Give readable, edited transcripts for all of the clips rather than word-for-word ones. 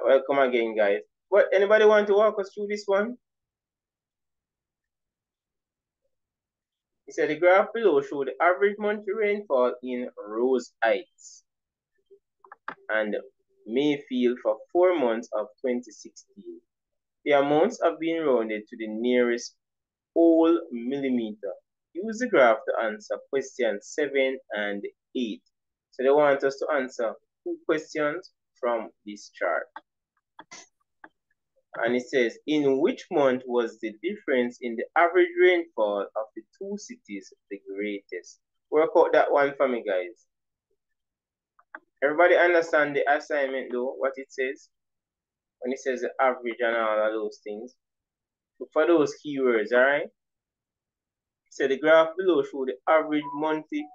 right, welcome again, guys. What, anybody want to walk us through this one? He said the graph below show the average monthly rainfall in Rose Heights and Mayfield for 4 months of 2016. The amounts have been rounded to the nearest whole millimeter. Use the graph to answer questions 7 and 8. So they want us to answer 2 questions from this chart. And it says, in which month was the difference in the average rainfall of the 2 cities the greatest? Work out that one for me, guys. Everybody understand the assignment though, what it says? When it says the average and all of those things. Look for those keywords, alright? So the graph below shows the average monthly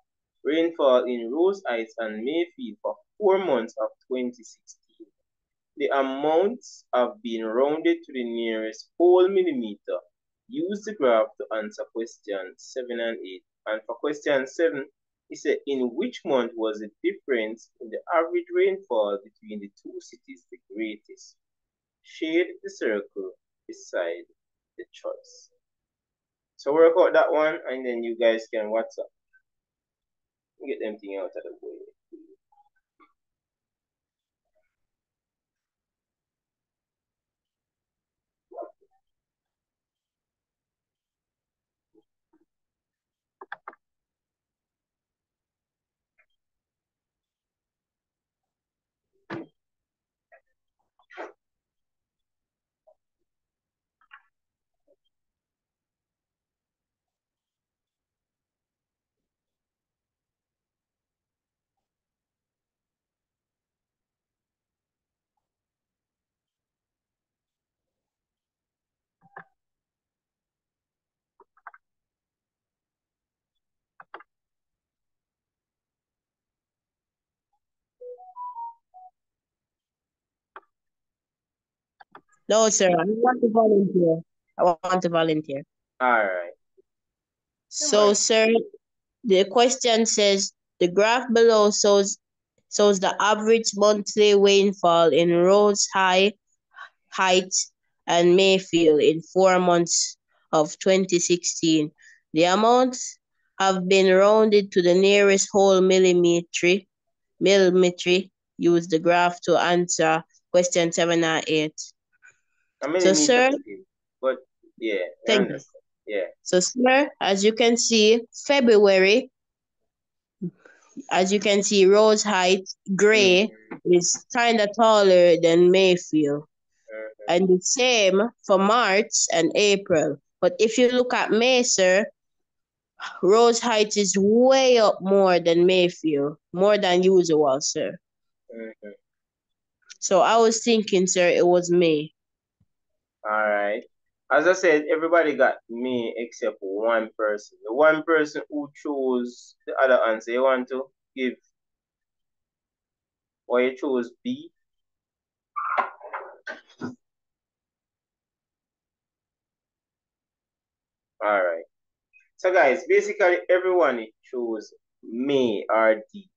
rainfall in Rose Heights and Mayfield for 4 months of 2016. The amounts have been rounded to the nearest whole millimeter. Use the graph to answer questions 7 and 8. And for question 7, it said, in which month was the difference in the average rainfall between the 2 cities the greatest? Shade the circle beside the choice. So work out that one, and then you guys can WhatsApp. Get them thing out of the way. No, sir. I want to volunteer. I want to volunteer. All right. So, sir, the question says the graph below shows the average monthly rainfall in Rose Heights and Mayfield in 4 months of 2016. The amounts have been rounded to the nearest whole millimeter. Use the graph to answer question 7 and 8. So, sir, but yeah, thank you. Yeah. So, sir, as you can see, February, Rose Heights Gray is kind of taller than Mayfield. And the same for March and April. But if you look at May, sir, Rose Heights is way up more than Mayfield, more than usual, sir. So I was thinking, sir, it was May. All right. As I said, everybody got me except one person. The one person who chose the other answer, you want to give? Why you chose B? All right. So guys, basically everyone chose May or D.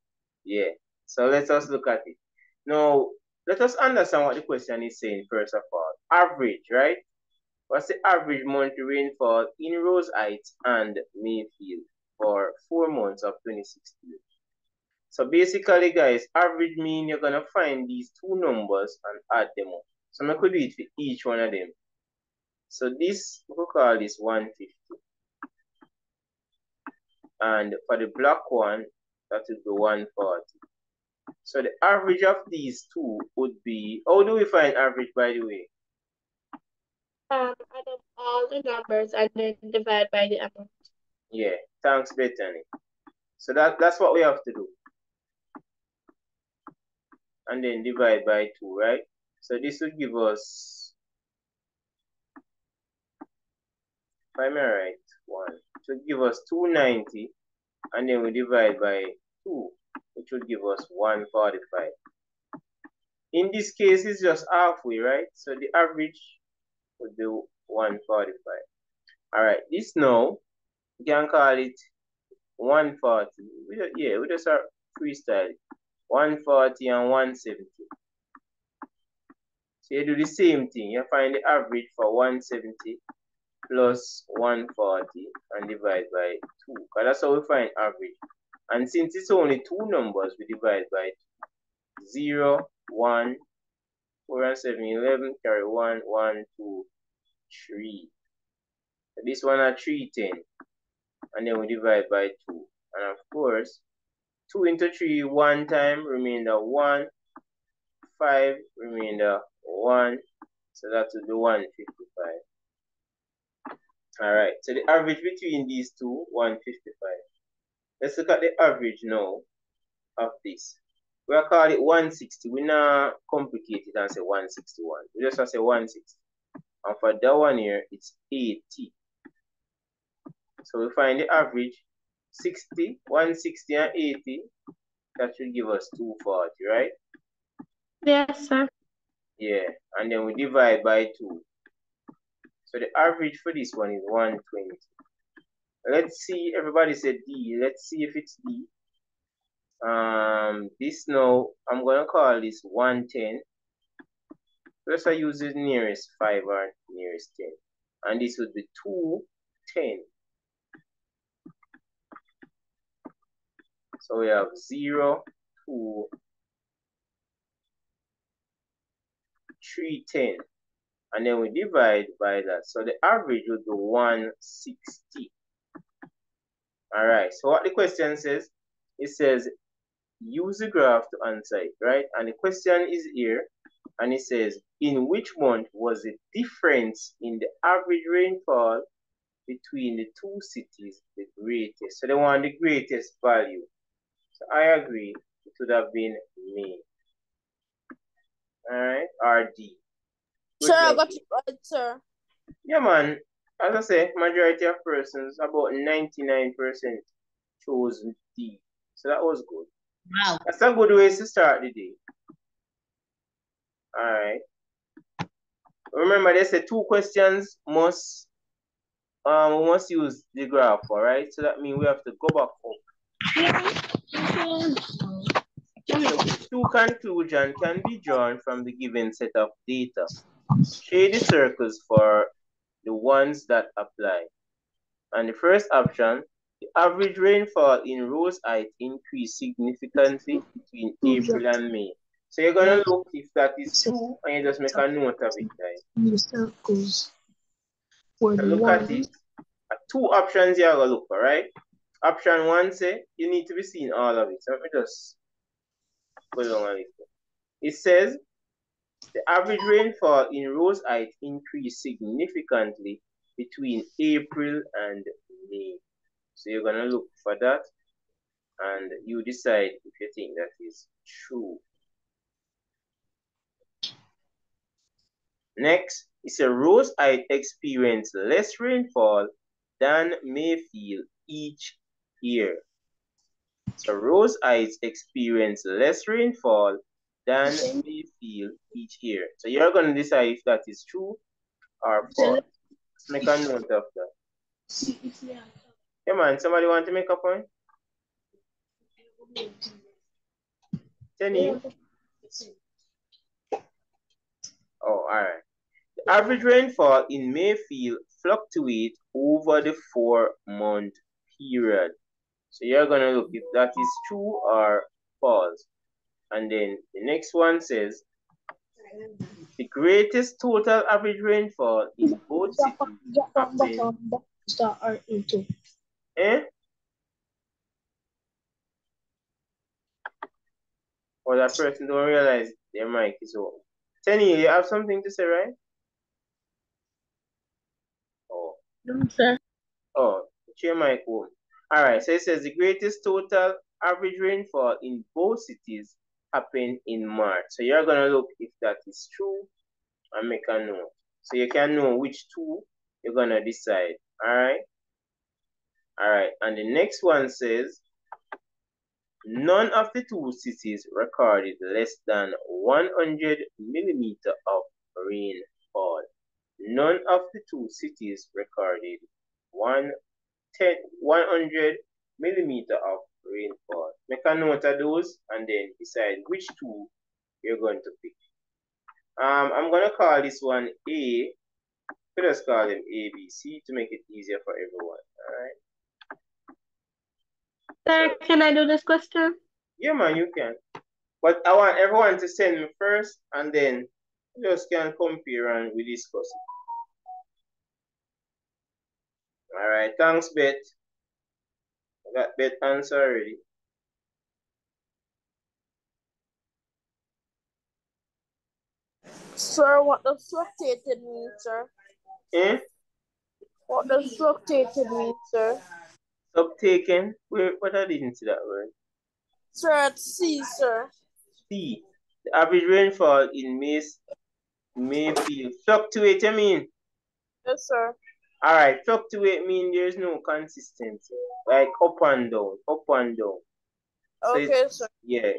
Yeah. So let us look at it. Now, let us understand what the question is saying first of all. Average, right? What's the average monthly rainfall in Rose Heights and Mayfield for 4 months of 2016? So basically, guys, average mean you're gonna find these two numbers and add them up. So I could do it for each one of them. So this, we could call this 150. And for the black one, that would be 140. So the average of these two would be, how do we find average, by the way? Add up all the numbers and then divide by the amount. Yeah, thanks, Bethany. So that's what we have to do. And then divide by 2, right? So this will give us, if I'm right, 1. It will give us 290, and then we divide by 2, which will give us 145. In this case, it's just halfway, right? So the average would be 145. All right, this now, we can call it 140. Yeah, we just are freestyle. 140 and 170. So you do the same thing. You find the average for 170 plus 140 and divide by 2. Because that's how we find average. And since it's only two numbers, we divide by 2. 0, 1, 4 and 7, 11, carry 1, 1, 2, 3. So this one are 310. And then we divide by 2. And of course, 2 into 3 one time, remainder 1. 5, remainder 1. So that will be 155. Alright, so the average between these two, 155. Let's look at the average now of this. We'll call it 160. We not complicate it and say 161. We just want to say 160. And for that one here, it's 80. So we find the average 60, 160 and 80. That should give us 240, right? Yes, sir. Yeah, and then we divide by 2. So the average for this one is 120. Let's see, everybody said D. Let's see if it's D. This now, I'm going to call this 110. Let's use the nearest 5 or nearest 10. And this would be 210. So we have 0, 2, 310. And then we divide by that. So the average would be 160. Alright, so what the question says, it says use the graph to answer it, right? And the question is here, and it says, in which month was the difference in the average rainfall between the two cities the greatest? So they want the greatest value. So I agree, it would have been May. Alright, RD. Sir, I got it right, sir. Yeah, man. As I say, majority of persons, about 99% chose D. So that was good. Wow. That's a good way to start the day. Alright. Remember, they said 2 questions must we must use the graph, alright? So that means we have to go back up. So 2 conclusions can be drawn from the given set of data. Shade the circles for the ones that apply. And the first option, the average rainfall in Rose Heights increased significantly between April and May. So you're going to look if that is true, and you just make a note of it, guys. The circles. So look at it. 2 options you're going to look for, right? Option 1 say you need to be seeing all of it. So let me just go along a little. It says the average rainfall in Rose Heights increased significantly between April and May. So you're going to look for that and you decide if you think that is true. Next, it's a Rose Heights experienced less rainfall than Mayfield each year. So Rose Heights experienced less rainfall than Mayfield each year. So you're going to decide if that is true or false. Let's make a note of that. Hey man, somebody want to make a point? Tenny? Oh, alright. The average rainfall in Mayfield fluctuates over the 4-month period. So you're going to look if that is true or false. And then the next one says, the greatest total average rainfall in both cities happened. Eh? Or that person don't realize their mic is off. Tenny, you have something to say, right? Oh. No, sir. Oh, put your mic on. Alright, so it says the greatest total average rainfall in both cities happened in March. So you're gonna look if that is true and make a note. So you can know which 2 you're gonna decide. Alright? Alright, and the next one says none of the 2 cities recorded less than 100 millimeter of rainfall. None of the 2 cities recorded 100 millimeter of rainfall. Make a note of those and then decide which 2 you're going to pick. I'm gonna call this one A. Let us call them A, B, C to make it easier for everyone. All right. Sir, can I do this question? Yeah, man, you can. But I want everyone to send me first, and then you just can compare and we discuss it. All right. Thanks, Beth. I got Beth answer already. Sir, what does fluctuated mean, sir? Eh? What does fluctuated mean, sir? Subtaken? What I didn't see that word. Sir, at C, sir. C. The average rainfall in Mayfield. Fluctuate, you mean? Yes, sir. Alright, fluctuate mean there's no consistency. Like up and down, up and down. So Okay, sir. Yeah.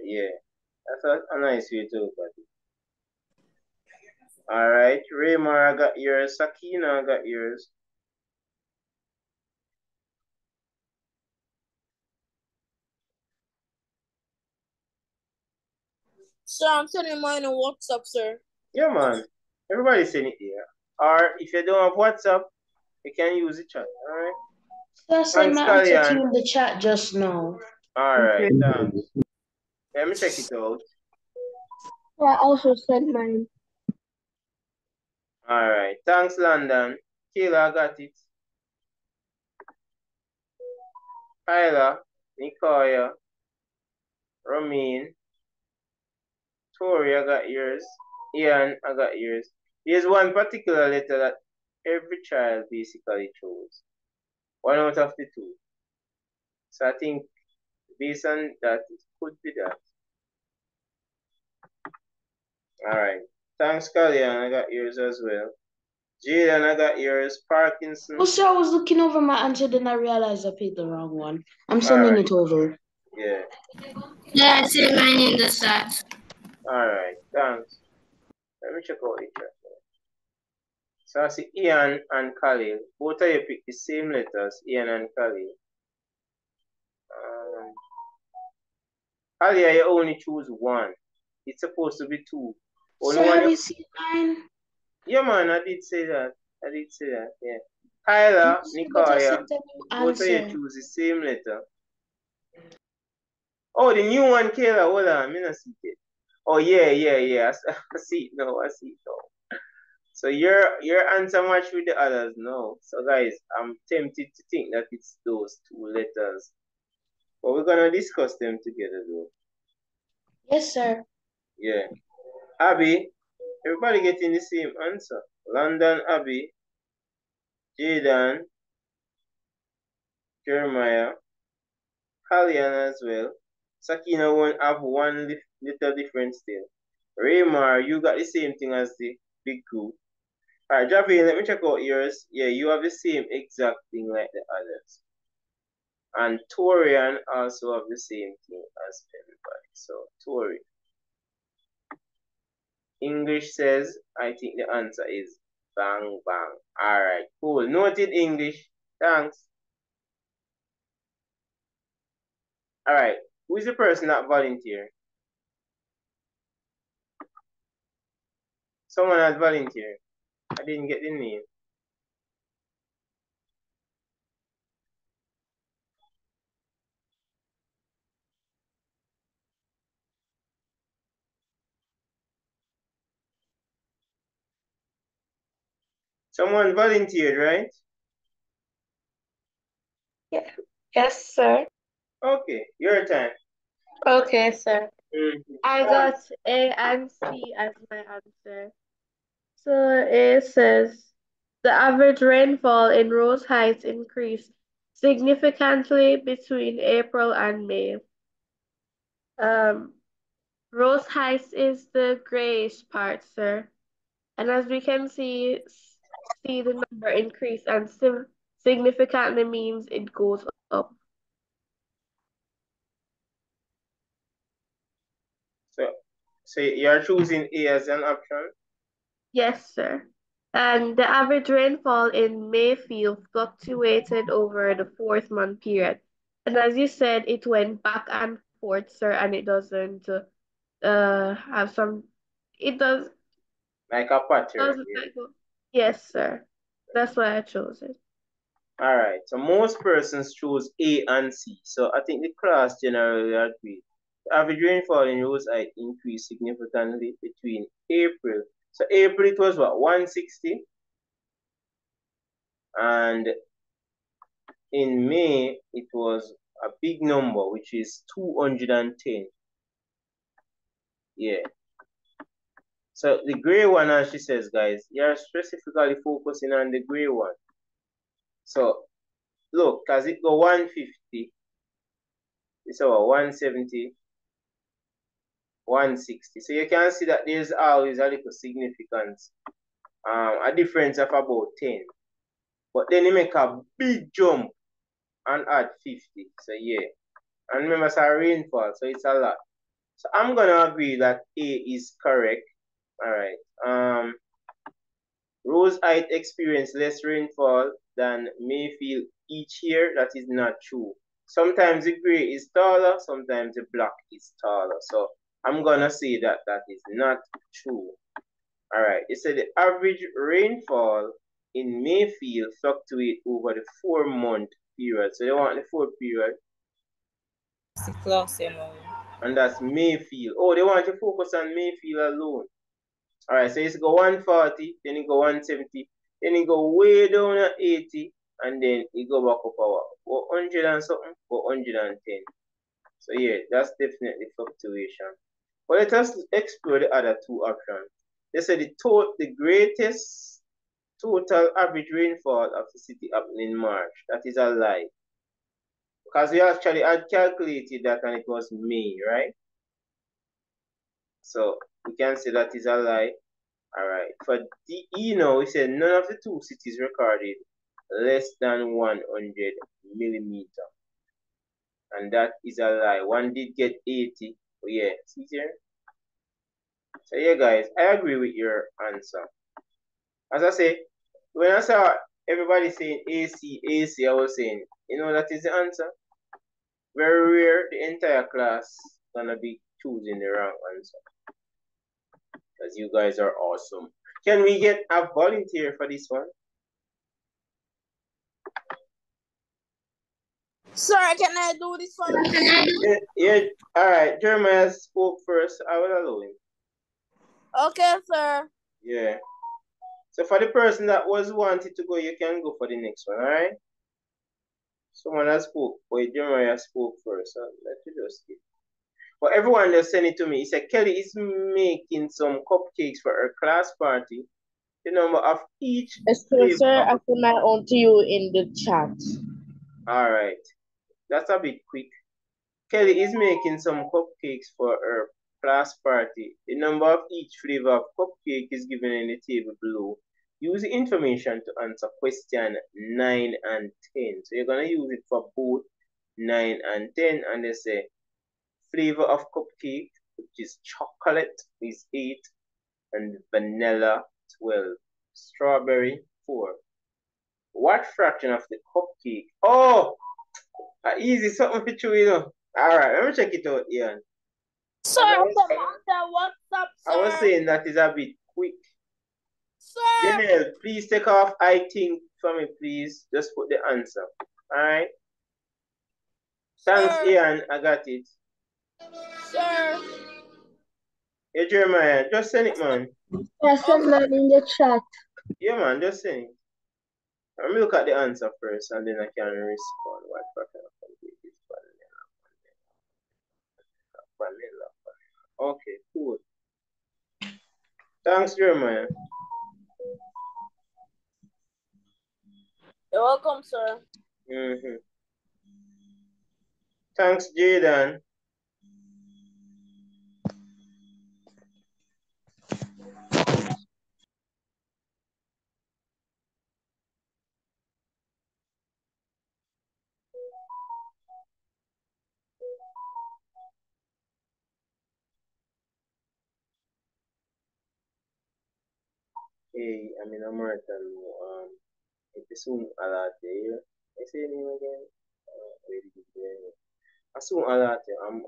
That's a nice way to look at it. Alright, Raymar, I got yours. Sakina, I got yours. Sir, I'm sending mine on WhatsApp, sir. Yeah, man. Everybody send it here. Or if you don't have WhatsApp, you can use the chat. Alright. So I sent my answer to you in the chat just now. Alright, thanks. Let me check it out. I also sent mine. Alright, thanks, London. Kayla, I got it. Kyla, Nicoya, Romaine, Tori, I got yours. Ian, I got yours. Here's one particular letter that every child basically chose. One out of the two. So I think based on that, it could be that. Alright. Thanks, Kalyan. I got yours as well. Jaden, I got yours. Parkinson. Oh, sir, I was looking over my answer, then I realized I picked the wrong one. I'm sending it over. Yeah. Yeah, I see mine in the chat. Alright, thanks. Let me check out it. So I see Ian and Khalil. Both of you pick the same letters, Ian and Khalil. Khalil, you only choose one. It's supposed to be two. Only sir, have you seen mine? Yeah, man, I did say that. Yeah. Kyla, Nicoya, both of you choose the same letter. Oh, the new one, Kayla, hold on, I not see it. Oh, yeah. I see it now. So your answer match with the others now. So guys, I'm tempted to think that it's those two letters. But we're gonna discuss them together though. Yes, sir. Yeah. Abby, everybody getting the same answer. London, Abby, Jaden, Jeremiah, Kalian as well. Sakina won't have one little difference still. Raymar, you got the same thing as the big group. Alright, Javine, let me check out yours. Yeah, you have the same exact thing like the others. And Torian also have the same thing as everybody. So, Tori. English says, I think the answer is bang bang. Alright, cool. Noted English. Thanks. Alright, who is the person that volunteered? Someone has volunteered. I didn't get the name. Someone volunteered, right? Yeah. Yes, sir. Okay, your time. Okay, sir. Mm-hmm. I got A and C as my answer. So A says the average rainfall in Rose Heights increased significantly between April and May. Rose Heights is the grayish part, sir. And as we can see the number increase and significantly means it goes up. So you're choosing A as an option? Yes, sir. And the average rainfall in Mayfield fluctuated over the 4-month period. And as you said, it went back and forth, sir, and it doesn't have some, it does, Like a pattern. Yes, sir. That's why I chose it. All right. So most persons choose A and C. So I think the class generally agreed. The average rainfall in Rose Heights increased significantly between April. So April it was what, 160? And in May it was a big number, which is 210. Yeah. So the gray one, as she says, guys, you're specifically focusing on the gray one. So look, because it go 150, it's about 170, 160. So you can see that there's always a little significance, a difference of about 10. But then you make a big jump and add 50. So yeah. And remember, it's a rainfall, so it's a lot. So I'm gonna agree that A is correct. Alright. Rose Heights experience less rainfall than Mayfield each year. That is not true. Sometimes the gray is taller, sometimes the black is taller. So I'm gonna say that that is not true. Alright, it said the average rainfall in Mayfield fluctuate over the 4-month period. So they want the 4 period. And that's Mayfield. Oh, they want to focus on Mayfield alone. Alright, so it's go 140, then it go 170, then it go way down at 80, and then it go back up about 100 and something, 110. So yeah, that's definitely fluctuation. But let us explore the other two options. They said the greatest total average rainfall of the city happened in March. That is a lie. Because we actually had calculated that and it was May, right? So we can say that is a lie. Alright, for DE now, we said none of the two cities recorded less than 100 millimeter. And that is a lie. One did get 80. But yeah, see here? So yeah, guys, I agree with your answer. As I say, when I saw everybody saying AC, AC, I was saying, you know, that is the answer. Very rare the entire class gonna be choosing the wrong answer. Because you guys are awesome. Can we get a volunteer for this one? Sir, can I do this one? Yeah. All right. Jeremiah spoke first. I will allow him. Okay, sir. Yeah. So for the person that was wanted to go, you can go for the next one. All right. Someone has spoke. Wait, Jeremiah spoke first. So let me just skip. But everyone just send it to me. He said Kelly is making some cupcakes for her class party. The number of each. Excuse, sir, I put my own to you in the chat. All right. That's a bit quick. Kelly is making some cupcakes for her class party. The number of each flavor of cupcake is given in the table below. Use the information to answer question 9 and 10. So you're going to use it for both 9 and 10. And they say flavor of cupcake, which is chocolate, is 8. And vanilla, 12. Strawberry, 4. What fraction of the cupcake? Oh! Easy, something for you, you know. Alright, let me check it out, Ian. Sir, what's up, sir? I was saying that is a bit quick. Sir! Janelle, please take off I think for me, please. Just put the answer. Alright? Thanks, Ian. I got it. Sir! Hey, Jeremiah, just send it, man. I sent mine in the chat. Yeah, man, just send it. Let me look at the answer first, and then I can respond. What fraction of cupcake is vanilla? Okay, cool. Thanks, Jeremiah. You're welcome, sir. Thanks, Jaden. Hey, I'm in American. It's soon a lot there. I say your name again. Really good name. I soon a lot there. I'm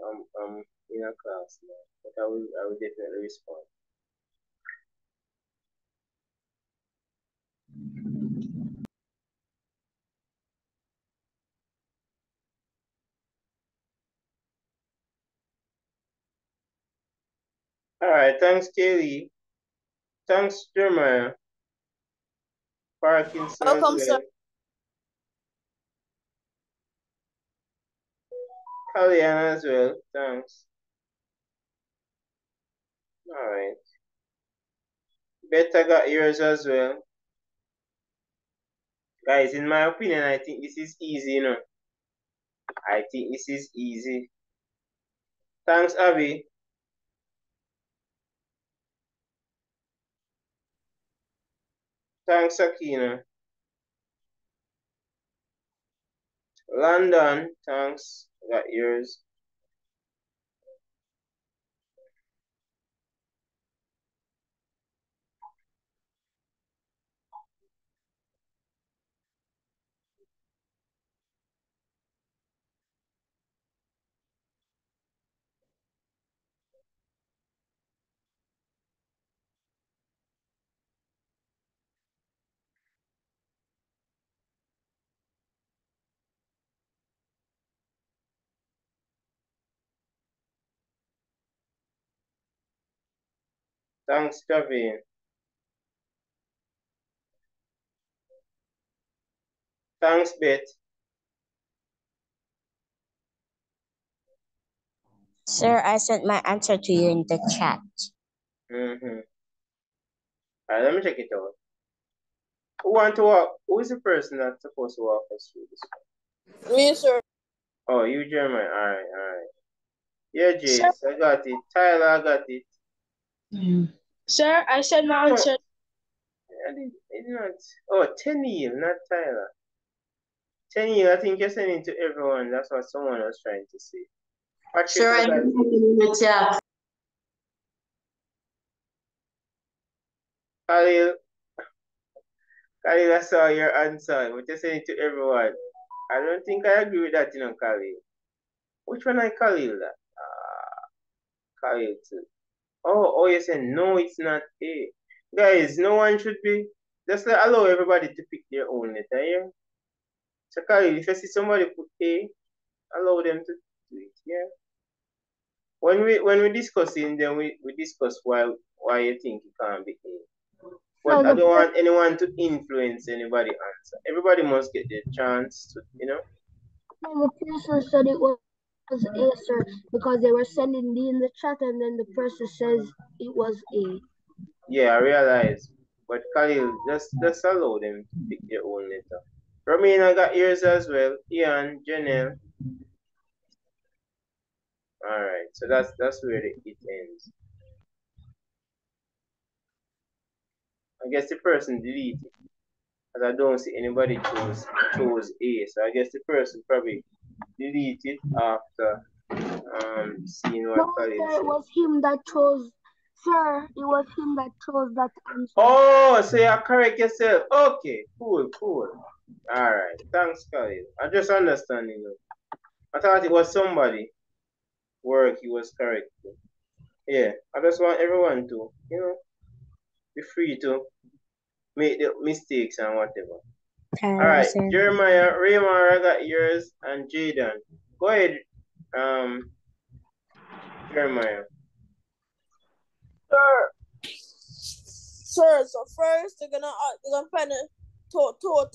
in a class now, but I will definitely respond. All right, thanks, Kaylee. Thanks, Jeremiah. Parkinson as Welcome, well. sir. Kalyan as well. Thanks. All right. Better got yours as well. Guys, in my opinion, I think this is easy, you know. I think this is easy. Thanks, Abby. Thanks, Akina. London, thanks. Got yours. Thanks, Kevin. Thanks, Beth. Sir, I sent my answer to you in the chat. Mm-hmm. All right, let me check it out. Who want to walk? Who is the person that's supposed to walk us through this? Me, sir. Oh, you, Jeremiah. All right, all right. Yeah, Sir, Jace, I got it. Tyler, I got it. sir, I said my No, answer. I did not. Oh, Tenille, not Tyler. Tenille, I think you're sending to everyone. That's what someone was trying to say. Patrick, Sir, I I got it. in the chat. Khalil, Khalil, I saw your answer, but you're sending to everyone. I don't think I agree with that, you know, Khalil. Which one I Khalil that? Khalil too. Oh, you're saying no, it's not A. Guys, no one should be. Just allow everybody to pick their own letter here. So Khalil, if you see somebody put A, allow them to do it, yeah. When we discussing, then we discuss why you think it can't be A. But I don't want anyone to influence anybody answer. Everybody must get their chance to, you know. The person said it was A, sir, because they were sending D in the chat, and then the person says it was A. Yeah, I realize. But Khalil, just allow them to pick their own letter. Romina got yours as well. Ian, Janelle. Alright, so that's where it ends. I guess the person deleted, as I don't see anybody chose A. So I guess the person probably deleted after seeing what Khalil No, sir, said. it was him that chose. Sir, it was him that chose that answer. Oh, so you correct yourself. Okay, cool. Alright, thanks, Khalil. I just understand, you know. I thought it was somebody work he was correcting. Yeah, I just want everyone to, you know, be free to make the mistakes and whatever. Alright, Jeremiah, Raymar, I got yours, and Jaden. Go ahead, Jeremiah. Sir, so first they're gonna find a total.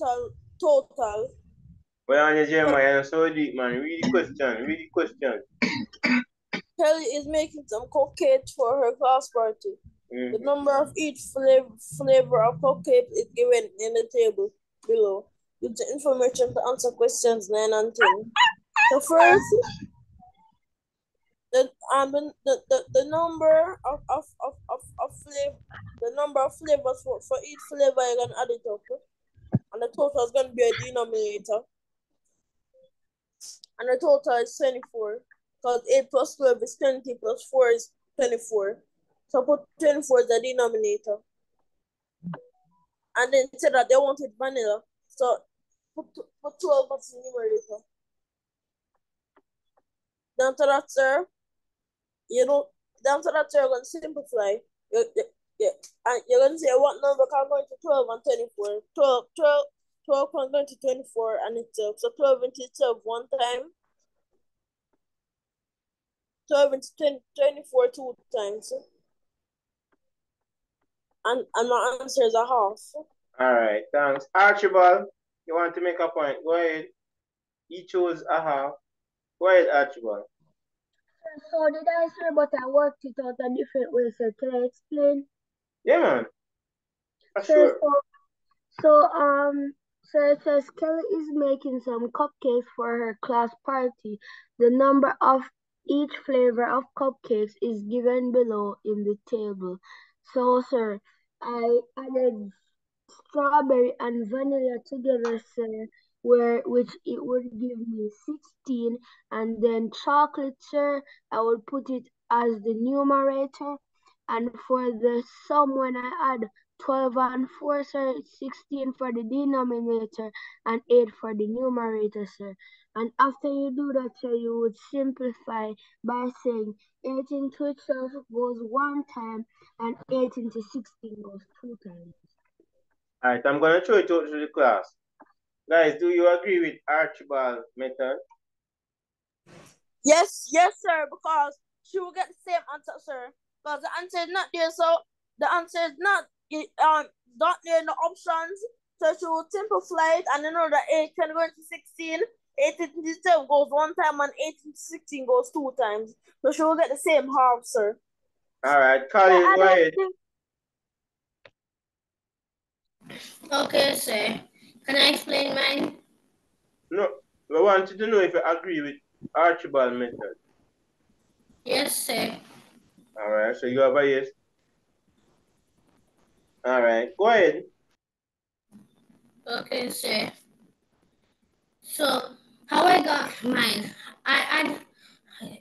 Well, on Jeremiah, so deep, man. Read the question. Kelly is making some cupcakes for her class party. The number of each flavor of cupcake is given in the table below. Use the information to answer questions 9 and 10. So first, the number of flavor, the number of flavors for each flavor, you're gonna add it up, and the total is gonna be a denominator. And the total is 24. Because 8 plus 12 is 20 plus 4 is 24. So put 24 as the denominator. And then say that they wanted vanilla. So put 12 as the numerator. Then after that, sir, you're going to simplify. Yeah, and you're going to say what number can go into 12 and 24. 12 can go into 24 and itself. So 12 into 12 one time. 12 into 24 two times. And my answer is a half. All right, thanks. Archibald, you want to make a point? Go ahead. He chose a half. Go ahead, Archibald. So did I say, but I worked it out a different way. So can I explain? Yeah, man. So, Sure. so it says Kelly is making some cupcakes for her class party. The number of each flavor of cupcakes is given below in the table. So, sir, I added strawberry and vanilla together, sir, which it would give me 16, and then chocolate, sir, I would put it as the numerator, and for the sum when I add 12 and 4, sir, 16 for the denominator and 8 for the numerator, sir. And after you do that, sir, you would simplify by saying 8 into 12 goes one time and 8 into 16 goes two times. All right, I'm going to show it out to the class. Guys, do you agree with Archibald's method? Yes, sir, because she will get the same answer, sir. Because the answer is not there, so the answer is not there in the options. So she will simplify it, and you know that 8 can go into 16. 8 into 12 goes one time, and 8 into 16 goes two times. So she will get the same half, sir. All right, Colin, go ahead. Okay, sir. Can I explain mine? No, we wanted to know if you agree with Archibald's method. Yes, sir. All right, so you have a yes. All right, go ahead. Okay, sir. So, how I got mine?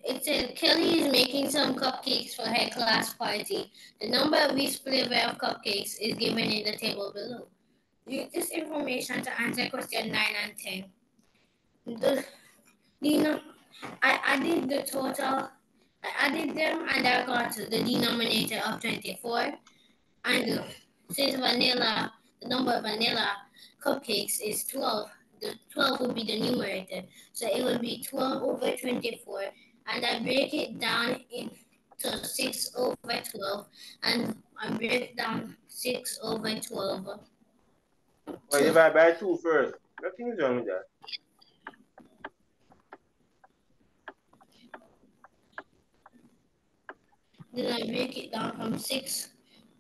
It said Kelly is making some cupcakes for her class party. The number of each flavor of cupcakes is given in the table below. Use this information to answer question 9 and 10. I added the total. I added them and I got the denominator of 24. And since vanilla, the number of vanilla cupcakes is 12, the 12 will be the numerator. So it will be 12 over 24. And I break it down into 6 over 12. And I break down 6 over 12. Well, divide by 2 first. Nothing is wrong with that. Then I break it down from 6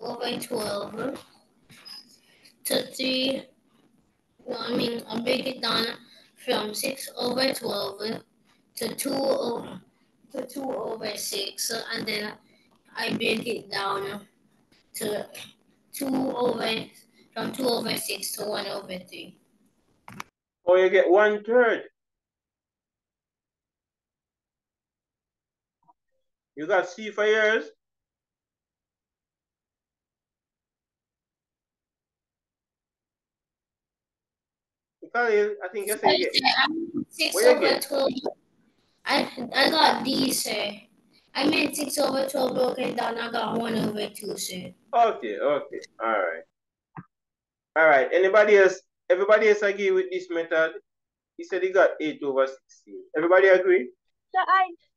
over 12 to 3. I break it down from 6 over 12 to 2 over 6, and then I break it down to 2 over, from 2 over 6 to 1 over 3. Or you get 1/3. You got C for yours? Because I think you say you get 6 over 12. I got D, sir. I meant 6 over 12 broken down. I got 1 over 2, sir. Okay. All right. Everybody else agree with this method? He said he got 8 over 16. Everybody agree?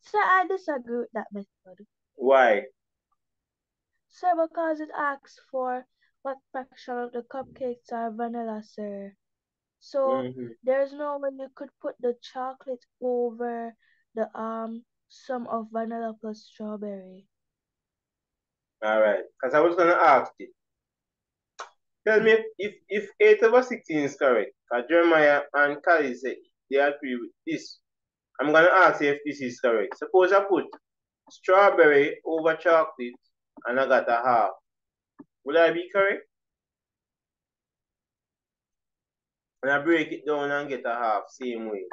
Sir, I disagree with that method. Why? Sir, because it asks for what fraction of the cupcakes are vanilla, sir. So there's no way you could put the chocolate over the sum of vanilla plus strawberry. All right. Because I was gonna ask you. Tell me if 8 over 16 is correct. Jeremiah and Kali say they agree with this. I'm gonna ask you if this is correct. Suppose I put strawberry over chocolate and I got a half. Would I be correct? And I break it down and get a half, same way.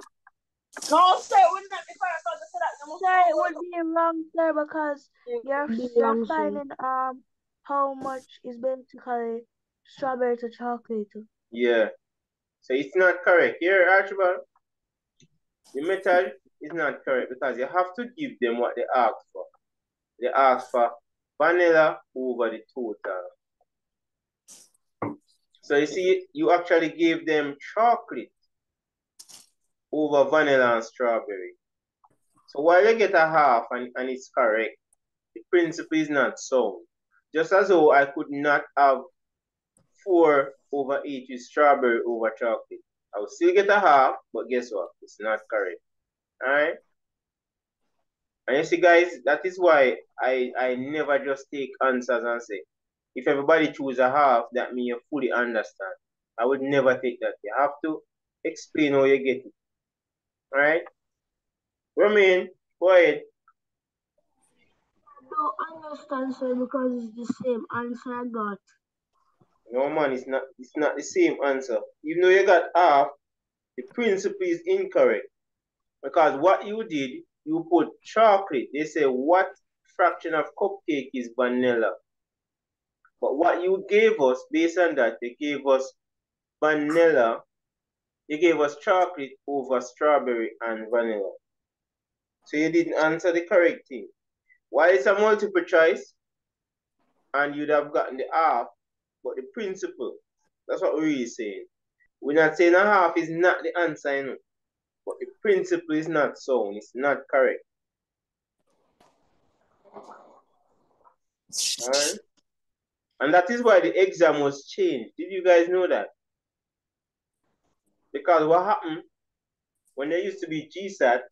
No, sir, it wouldn't be correct. Sir, it would be wrong, sir, because you're finding how much is basically strawberry to chocolate. Yeah. So it's not correct. Here, Archibald, the method is not correct because you have to give them what they ask for. They ask for vanilla over the total. So you see, you actually gave them chocolate over vanilla and strawberry. So while you get a half and it's correct, the principle is not sound. Just as though I could not have 4/8 with strawberry over chocolate. I will still get a half, but guess what? It's not correct. Alright? And you see, guys, that is why I never just take answers and say, if everybody choose a half, that means you fully understand. I would never take that. You have to explain how you get it. Alright? Romain, go ahead. I don't understand, sir, because it's the same answer I got. No, man, it's not the same answer. Even though you got half, the principle is incorrect. Because what you did, you put chocolate. They say, what fraction of cupcake is vanilla? But what you gave us, based on that, they gave us vanilla. You gave us chocolate over strawberry and vanilla. So you didn't answer the correct thing. While it's a multiple choice, and you'd have gotten the half, but the principle, that's what we're really saying. We're not saying a half is not the answer, you know, but the principle is not sound. It's not correct. Alright? And that is why the exam was changed. Did you guys know that? Because what happened when there used to be GSAT,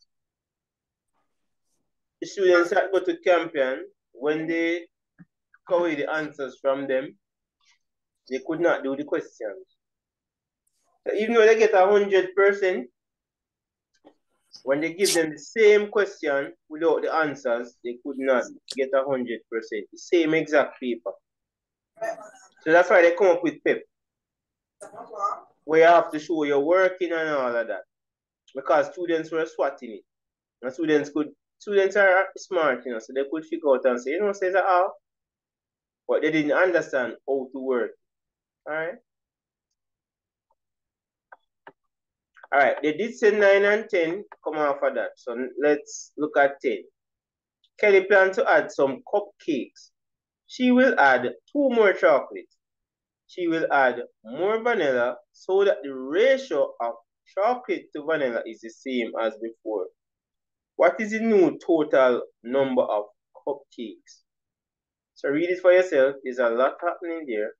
the students that go to Campion, when they took away the answers from them, they could not do the questions. So even though they get 100%, when they give them the same question without the answers, they could not get 100%. The same exact paper. So that's why they come up with PEP, where you have to show you're working and all of that. Because students were swatting it. And students are smart, you know, so they could figure out and say, you know, says how, but they didn't understand how to work. Alright? Alright, they did say 9 and 10 come off of that. So let's look at 10. Kelly plans to add some cupcakes. She will add 2 more chocolates. She will add more vanilla so that the ratio of chocolate to vanilla is the same as before. What is the new total number of cupcakes? So read it for yourself. There's a lot happening there.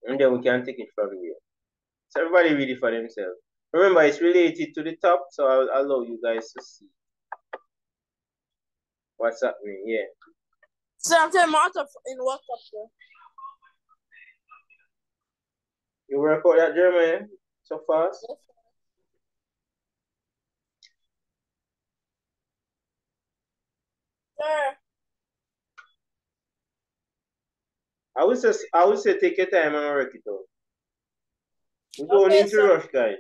And then we can take it from there. So everybody read it for themselves. Remember, it's related to the top, so I'll allow you guys to see what's happening. Yeah. Something matter in WhatsApp, sir. You work out that Jeremiah so fast? Yes, sir. I would say take your time and work it out. We don't Okay, need to sir. rush, guys.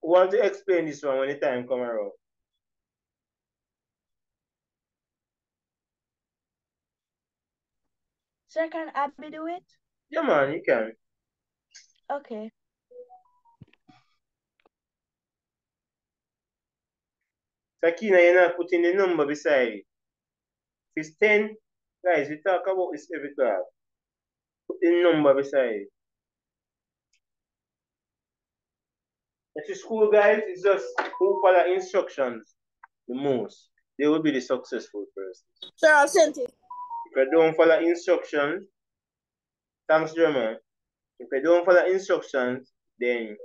Who want to explain this one when the time come around? Sir, can Abby do it? Yeah, man, you can. Okay. Sakina, you're not putting the number beside it. If it's 10, guys, we talk about this every class. Put the number beside it. If the school guys, it's just who follow instructions the most. They will be the successful person. Sir, I sent it. If you don't follow instructions, thanks, German. If you don't follow instructions, then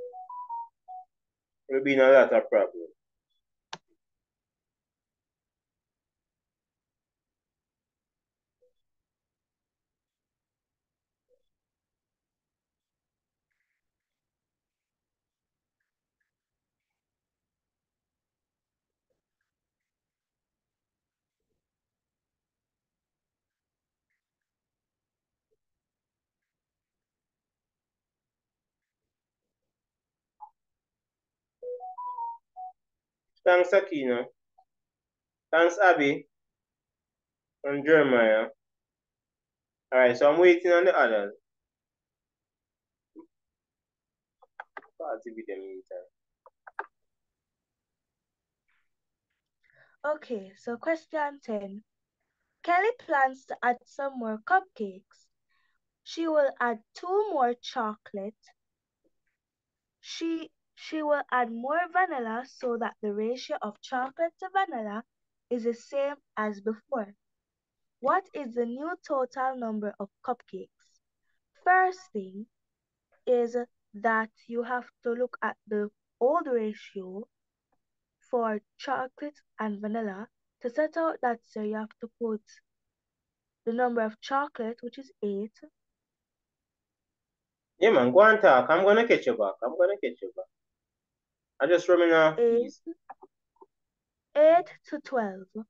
you'll be in a lot of problems. Thanks, Akina. Thanks, Abby and Jeremiah. Alright, so I'm waiting on the others. Party with them meantime. Okay, so question 10. Kelly plans to add some more cupcakes. She will add 2 more chocolate. She will add more vanilla so that the ratio of chocolate to vanilla is the same as before. What is the new total number of cupcakes? First thing is that you have to look at the old ratio for chocolate and vanilla. To set out that, so you have to put the number of chocolate, which is 8. Yeah, man, go and talk. I'm gonna catch you back. I just running off. 8 to 12.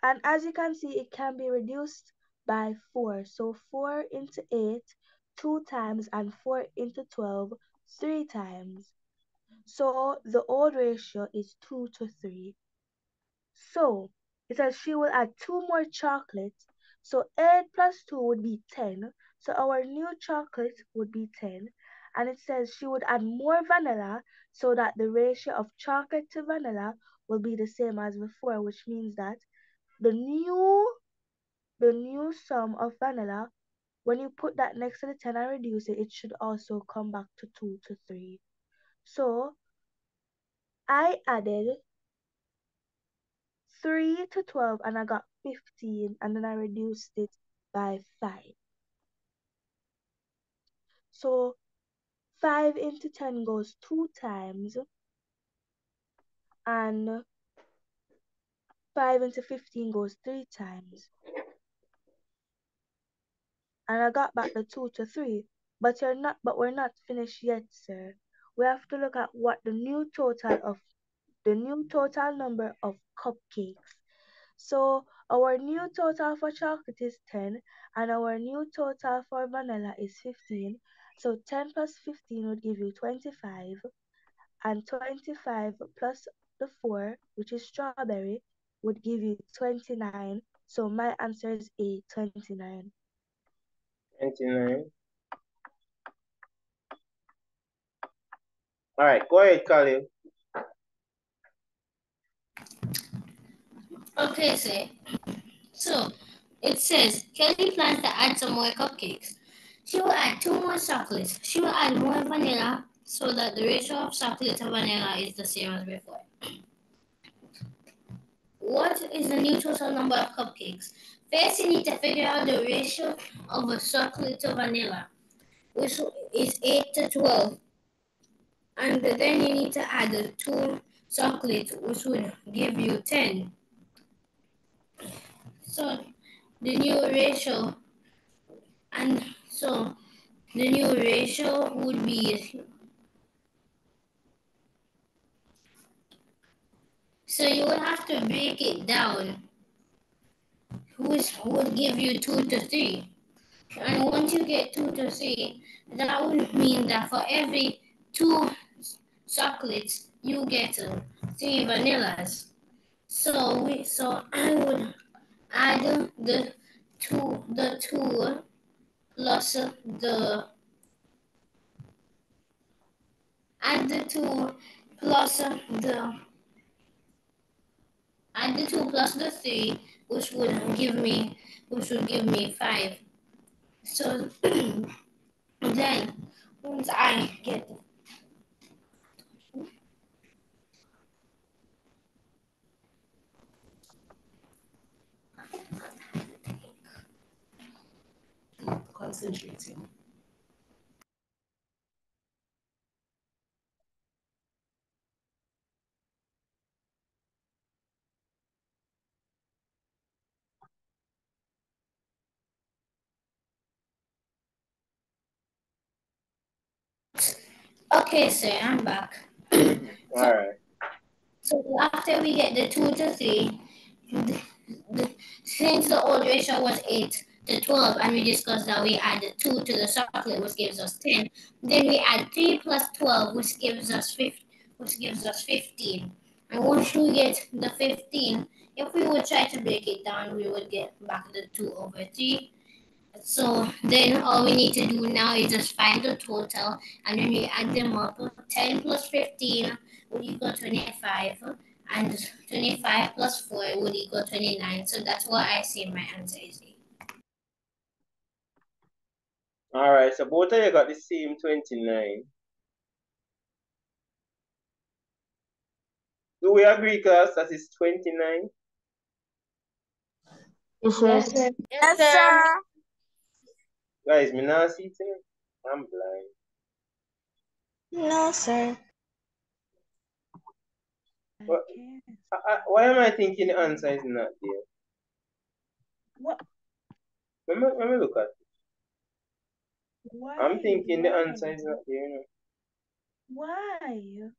And as you can see, it can be reduced by 4. So 4 into 8, 2 times, and 4 into 12, 3 times. So the old ratio is 2 to 3. So it says she will add 2 more chocolates. So 8 plus 2 would be 10. So our new chocolate would be 10. And it says she would add more vanilla so that the ratio of chocolate to vanilla will be the same as before, which means that the new sum of vanilla, when you put that next to the 10 and reduce it, it should also come back to 2 to 3. So I added 3 to 12 and I got 15, and then I reduced it by 5. So 5 into 10 goes 2 times, and 5 into 15 goes 3 times. And I got back the 2 to 3. But we're not finished yet, sir. We have to look at what the new total number of cupcakes. So our new total for chocolate is 10, and our new total for vanilla is 15. So 10 plus 15 would give you 25, and 25 plus the 4, which is strawberry, would give you 29. So my answer is A, 29. 29. Alright, go ahead, Khalil. Okay, so it says Kelly plans to add some more cupcakes. She will add 2 more chocolates. She will add more vanilla so that the ratio of chocolate to vanilla is the same as before. What is the new total number of cupcakes? First, you need to figure out the ratio of a chocolate to vanilla, which is 8 to 12. And then you need to add the 2 chocolates, which would give you 10. So the new ratio would be, so you would have to break it down, which would give you 2 to 3. And once you get 2 to 3, that would mean that for every 2 chocolates, you get 3 vanillas. So I would add the 2 plus the add the 2 plus the 3, which would give me 5. So then once I get Concentrating. okay, sir, I'm back. All right. So after we get the 2 to 3, since the old ratio was 8 to 12, and we discussed that we add the 2 to the chocolate, which gives us 10, then we add 3 plus 12, which gives us 15. And once we get the 15, if we would try to break it down, we would get back the 2 over 3. So then all we need to do now is just find the total, and then we add them up. 10 plus 15 would equal 25, and 25 plus 4 would equal 29. So that's what I say my answer is. All right, so both of you got the same 29. Do we agree, class, that is 29? Yes, sir. Yes, sir. Guys, me not see it. I'm blind. No, sir. What? Why am I thinking the answer is not there? What? Let me look at it. Why? I'm thinking the Why? answer is not there, you know. Why?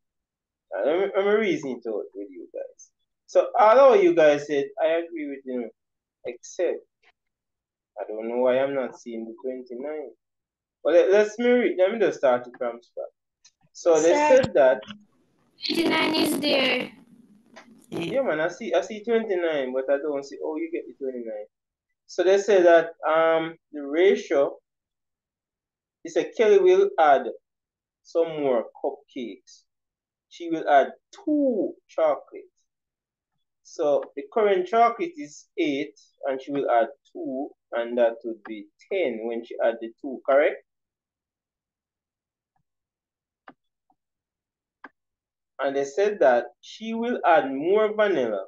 Let me reason it out with you guys. So all of you guys said, I agree with you, except I don't know why I'm not seeing the 29. Well, let me just start it from scratch. So they said that 29 is there. yeah, man, I see 29, but I don't see. Oh, you get the 29. So they say that the ratio. They say Kelly will add some more cupcakes. She will add 2 chocolates. So the current chocolate is 8, and she will add 2, and that would be 10 when she add the 2. Correct? And they said that she will add more vanilla,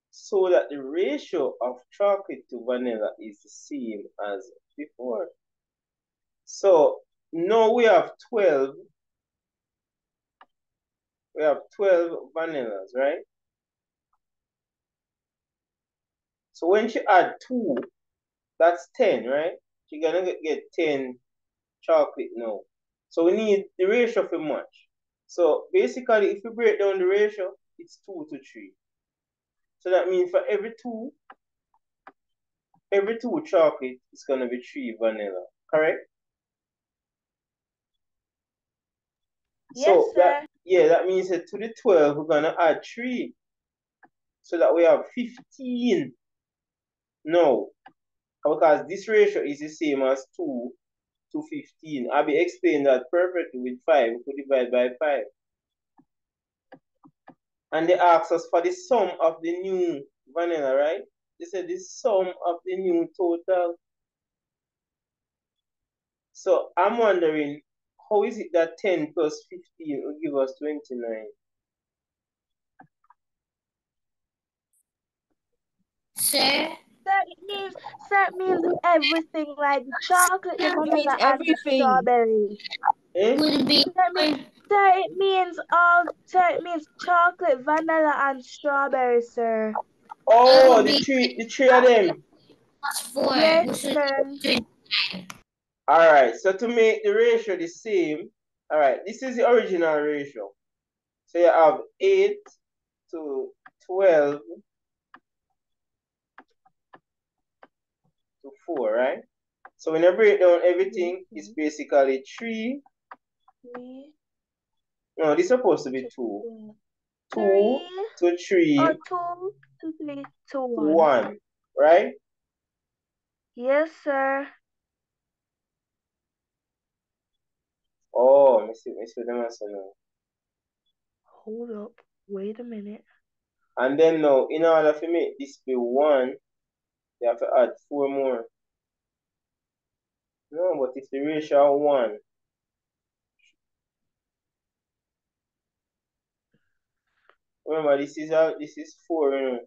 so that the ratio of chocolate to vanilla is the same as before. So now we have 12. We have 12 vanillas, right? So when she add 2, that's 10, right? She's gonna get 10 chocolate now. So we need the ratio for much. So basically, if we break down the ratio, it's 2 to 3. So that means for every two chocolate, it's gonna be 3 vanilla. Correct? Yes, so sir. that means that to the 12, we're gonna add 3. So that we have 15. No, because this ratio is the same as 2 to 15. I'll be explaining that perfectly with 5. We could divide by 5. And they ask us for the sum of the new vanilla, right? They said the sum of the new total. So I'm wondering, how is it that 10 plus 15 will give us 29? Sir? That means everything like chocolate, the That means vanilla, and the everything. strawberry. Eh? Would be Sir, it means chocolate, vanilla, and strawberry, sir. Oh, would the be three of them. plus 4, Yes, which would sir. be 29. All right, so to make the ratio the same, all right, this is the original ratio. So you have 8 to 12 to 4, right? So when you break down everything, it's basically 3. No, this is supposed to be 2. 2 to 3 or 2 to 3 to to 1. 1, right? Yes, sir. Oh, me see them answer now. Hold up. Wait a minute. And then now, in order to make this be 1, you have to add 4 more. No, but it's the ratio of 1. Remember, this is 4, you know.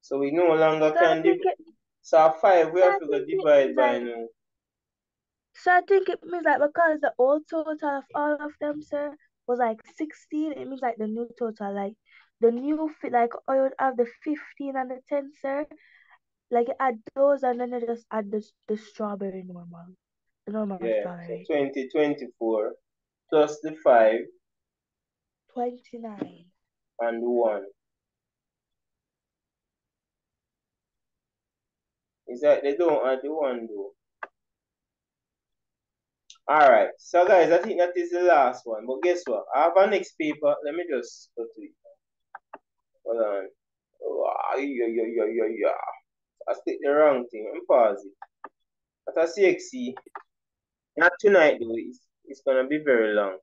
So we no longer can divide. So 5 we have to go divide by now. So I think it means like because the old total of all of them, sir, was like 16, it means like the new total, like the new fit, like I would have the 15 and the 10, sir. Like you add those and then you just add the strawberry normal. The normal Yeah, strawberry. so 24 plus the 5 29. and 1. Is that they don't add the 1 though. Alright, so guys, I think that is the last one. But guess what? I have a next paper. Let me just go to it. Hold on. Yeah. I stick the wrong thing. I'm pause it. At a CXC, not tonight though. It's gonna be very long.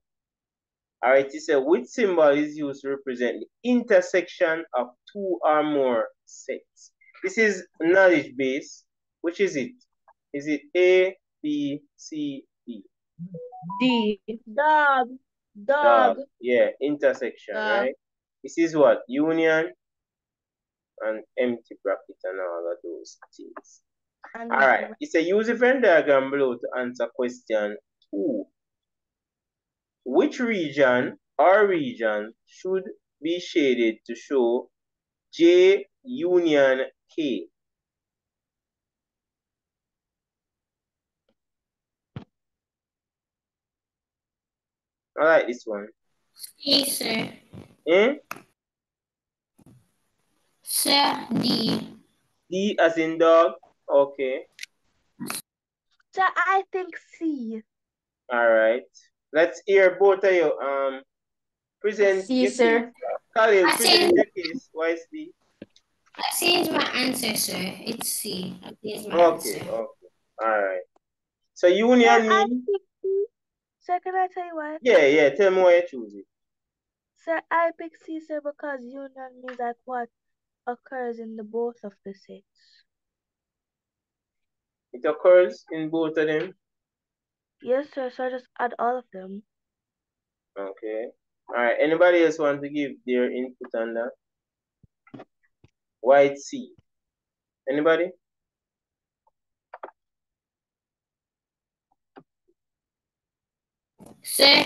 Alright, it said which symbol is used to represent the intersection of 2 or more sets? This is knowledge base. Which is it? Is it A, B, C, D? D. Dog. Yeah, intersection, right? This is what? Union and empty bracket and all of those things. Alright, it's a use a Venn diagram below to answer question 2. Which region or region should be shaded to show J union K? I like this one. C, sir. Sir, D. D as in dog? Okay. So I think C. Alright. Let's hear both of you. Present C, your sir. case. Khalil, present your case. Why is D? I changed my answer, sir. It's C. I changed my Okay, answer. okay. Alright. So union mean? Sir, can I tell you why? Yeah. Tell me why you choose it. Sir, I pick C, sir, because union means like what occurs in the both of the sets. It occurs in both of them? Yes, sir. So I just add all of them. Okay. Alright. Anybody else want to give their input on that? Why it's C? Anybody? Sir,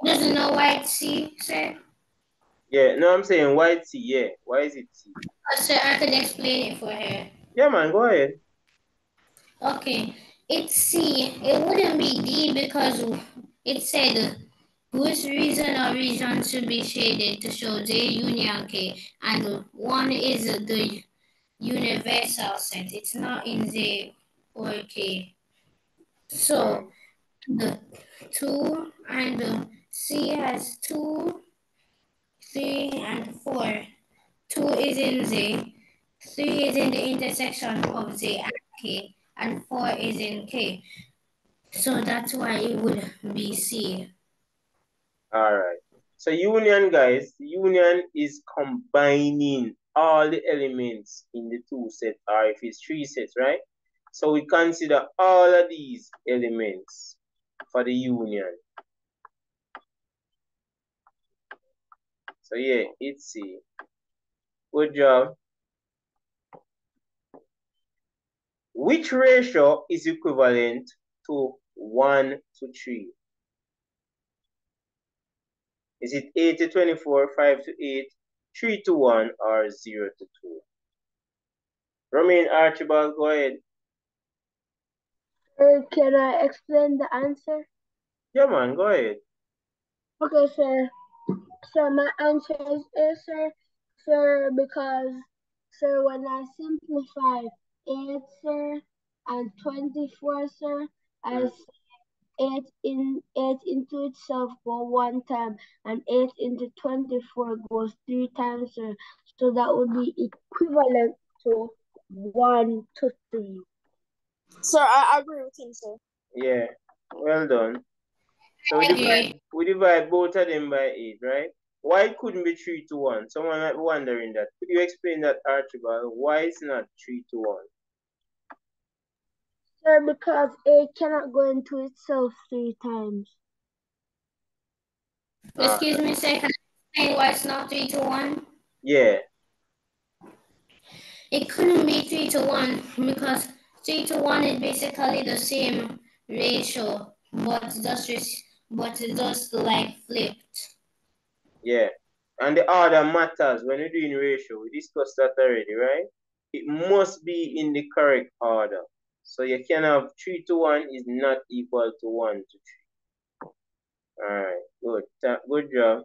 doesn't know why it's C, sir? Yeah, no, I'm saying why it's C, yeah. Why is it C? Sir, I can explain it for her. Yeah, man, go ahead. Okay, it's C. It wouldn't be D because it said which reason or region should be shaded to show J union K, and 1 is the universal set. It's not in J or K. So the 2 and the C has 2, 3, and 4. 2 is in Z, 3 is in the intersection of Z and K, and 4 is in K. So that's why it would be C. Alright. So union, guys, union is combining all the elements in the 2 sets, or if it's 3 sets, right? So we consider all of these elements for the union. So yeah, it's C. Good job. Which ratio is equivalent to 1 to 3? Is it 8 to 24, 5 to 8, 3 to 1, or 0 to 2? Romain Archibald, go ahead. Can I explain the answer? Yeah, man, go ahead. Okay, sir. So my answer is A, sir. Sir, because, sir, when I simplify 8, sir, and 24, sir, I see 8 into itself go 1 time, and 8 into 24 goes 3 times, sir. So that would be equivalent to 1 to 3. Sir, I agree with him, sir. Yeah, well done. So we divide both of them by 8, right? Why it couldn't be 3-1? Someone might be wondering that. Could you explain that, Archibald? Why it's not 3-1? Sir, because A cannot go into itself 3 times. Excuse me, sir. Can I explain why it's not 3-1? Yeah. It couldn't be 3-1 because 3-1 is basically the same ratio, but just like flipped. Yeah. And the order matters when you're doing ratio. We discussed that already, right? It must be in the correct order. So you can have 3-1 is not equal to 1-3. Alright, good. Good job.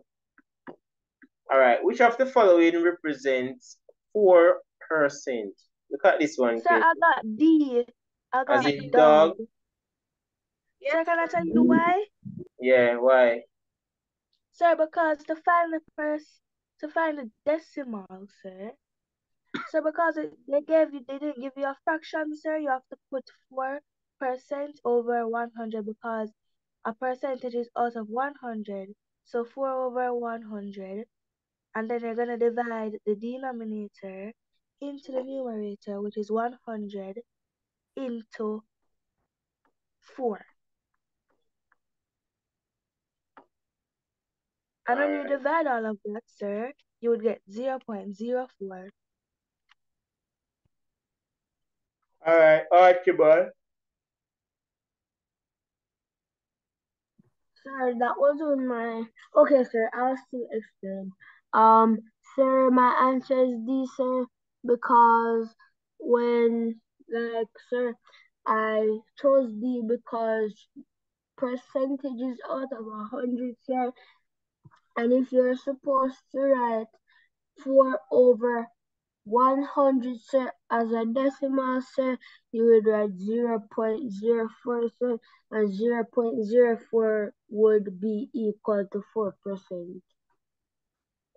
Alright, which of the following represents 4%? Look at this one, Sir, I got D. I as got in dog. dog. Sir, can I tell you why? Yeah, why? Sir, because to find the decimal, sir. So because they didn't give you a fraction, sir, you have to put 4% over 100 because a percentage is out of 100. So 4 over 100, and then you're gonna divide the denominator into the numerator, which is 100 into 4. And when you divide all of that, sir, you would get 0.04. Alright, Archibald. Sir, that was on my... Okay, sir, I'll still explain. Sir, my answer is D, sir, because sir, I chose D because percentages out of 100, sir, and if you're supposed to write 4 over 100, sir, as a decimal, sir, you would write 0.04, sir, and 0.04 would be equal to 4%.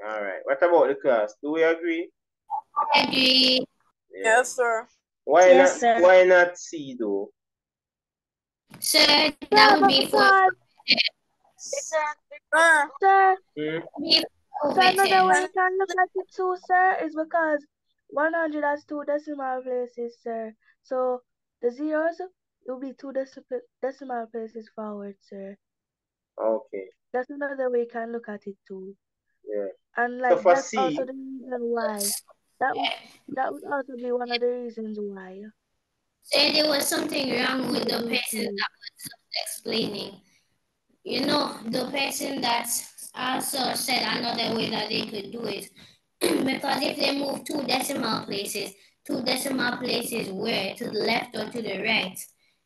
All right. What about the class? Do we agree? I agree. Yeah. Yes, sir. Why Yes, not? sir. Why not C though? Sir, that would be for Sir, over another way 10. you can look at it too, sir, is because 100 has 2 decimal places, sir. So the zeros will be 2 decimal places forward, sir. Okay. That's another way you can look at it too. Yeah. And So like for that's C, also the reason why. That would also be one of the reasons why. Say there was something wrong with the Mhm. person that was explaining. You know, the person that also said another way that they could do it. Because if they move 2 decimal places where? To the left or to the right.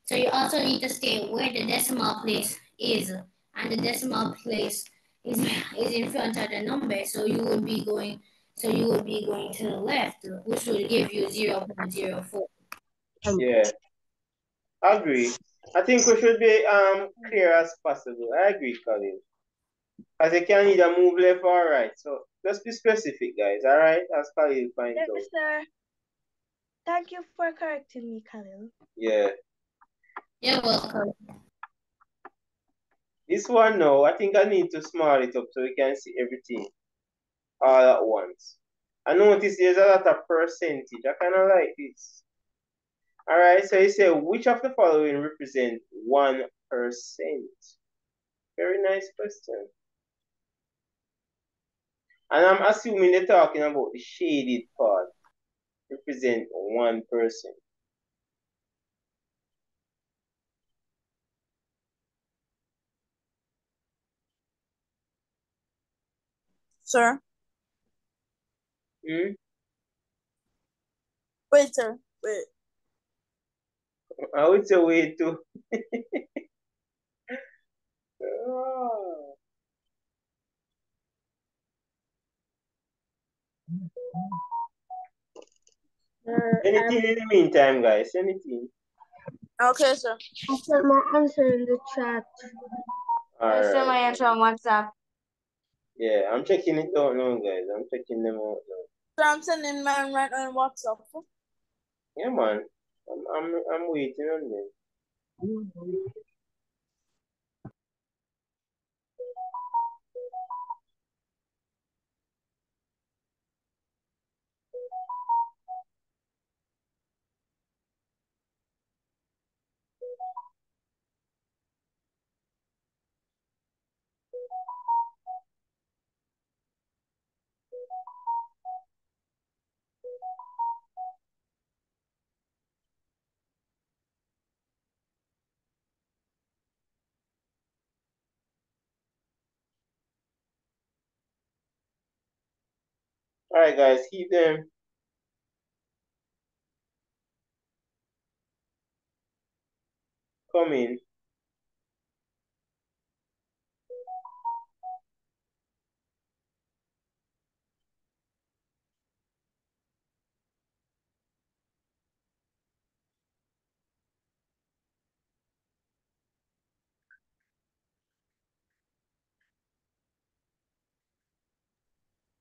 So you also need to state where the decimal place is. And the decimal place is in front of the number. So you would be going to the left, which will give you 0.04. yeah, I agree. I think we should be clear as possible. I agree, Colin. As you can either move left or right. So let's be specific, guys. All right, as Khalil finds Yes, out. sir. Thank you for correcting me, Khalil. Yeah. You're welcome. This one now, I think I need to small it up so we can see everything all at once. I notice there's a lot of percentage. I kind of like this. All right, so you say, which of the following represent 1%? Very nice question. And I'm assuming they're talking about the shaded part. Represent 1%. Sir. Hmm? Wait, sir. Wait. I would say way too. Oh. Anything in the meantime, guys? Anything? Okay, sir. I put my answer in the chat. I sent my Alright. answer on WhatsApp. Yeah, I'm checking it out now, guys. I'm checking them out now. Sir, I'm sending mine right on WhatsApp. Yeah, man. I'm waiting on them. All right, guys, keep them. Coming.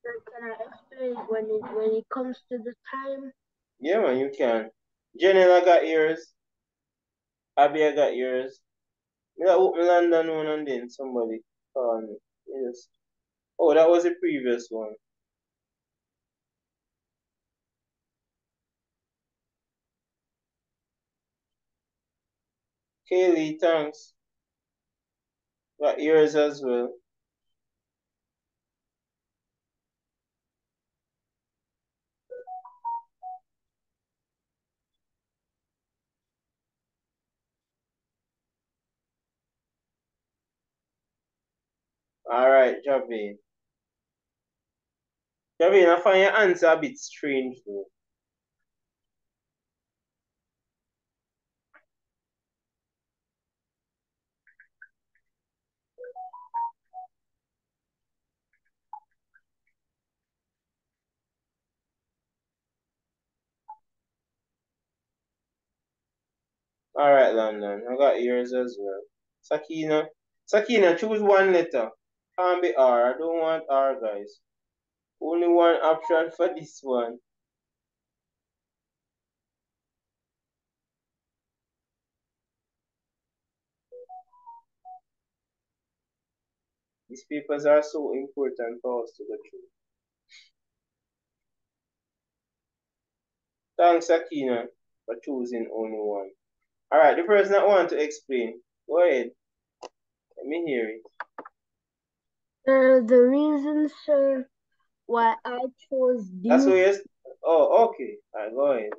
Can I explain when it comes to the time? Yeah, man, you can. Janelle, I got yours. Abby, I got yours. Me that open London one and then somebody called me. Yes. Oh, that was the previous one. Kaylee, thanks. Got yours as well. All right, Javine. Javine, I find your answer a bit strange though. All right, London. I got yours as well. Sakina. Sakina, choose one letter. Can't be R. I don't want R, guys. Only one option for this one. These papers are so important for us to go through. Thanks, Sakina, for choosing only one. All right, the person that want to explain, go ahead. Let me hear it. The reason, sir, why I chose D. That's what yes. Oh, okay. All right, go ahead.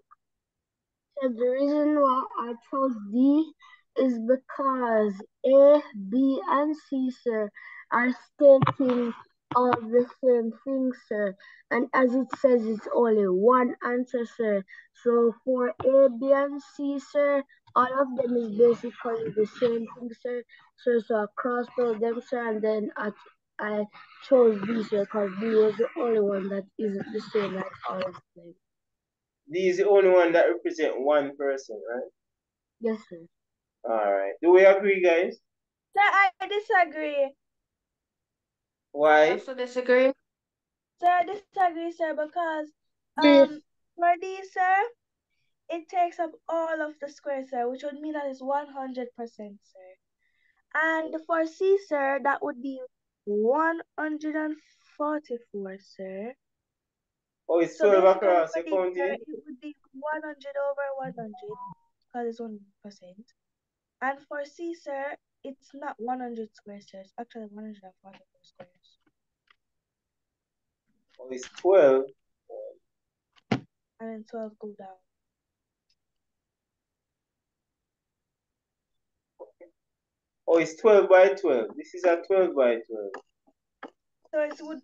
So the reason why I chose D is because A, B, and C, sir, are stating all the same thing, sir. And as it says, it's only one answer, sir. So for A, B, and C, sir, all of them is basically the same thing, sir. So I crossed out them, sir, and then I chose D, sir, because D was the only one that isn't the same like all of them. D is the only one that represent one person, right? Yes, sir. All right. Do we agree, guys? Sir, I disagree. Why? I also disagree. Sir, I disagree, sir, because Yes. for these, sir, it takes up all of the squares, sir, which would mean that it's 100%, sir. And for C, sir, that would be 144, sir. Oh, it's So 12 basically across. for You D, counted sir, it? it would be 100 over 100 because it's 1%. And for C, sir, it's not 100 squares, sir. It's actually 144 squares. Oh, it's 12. And then 12 go down. Oh, it's 12 by 12. This is a 12 by 12.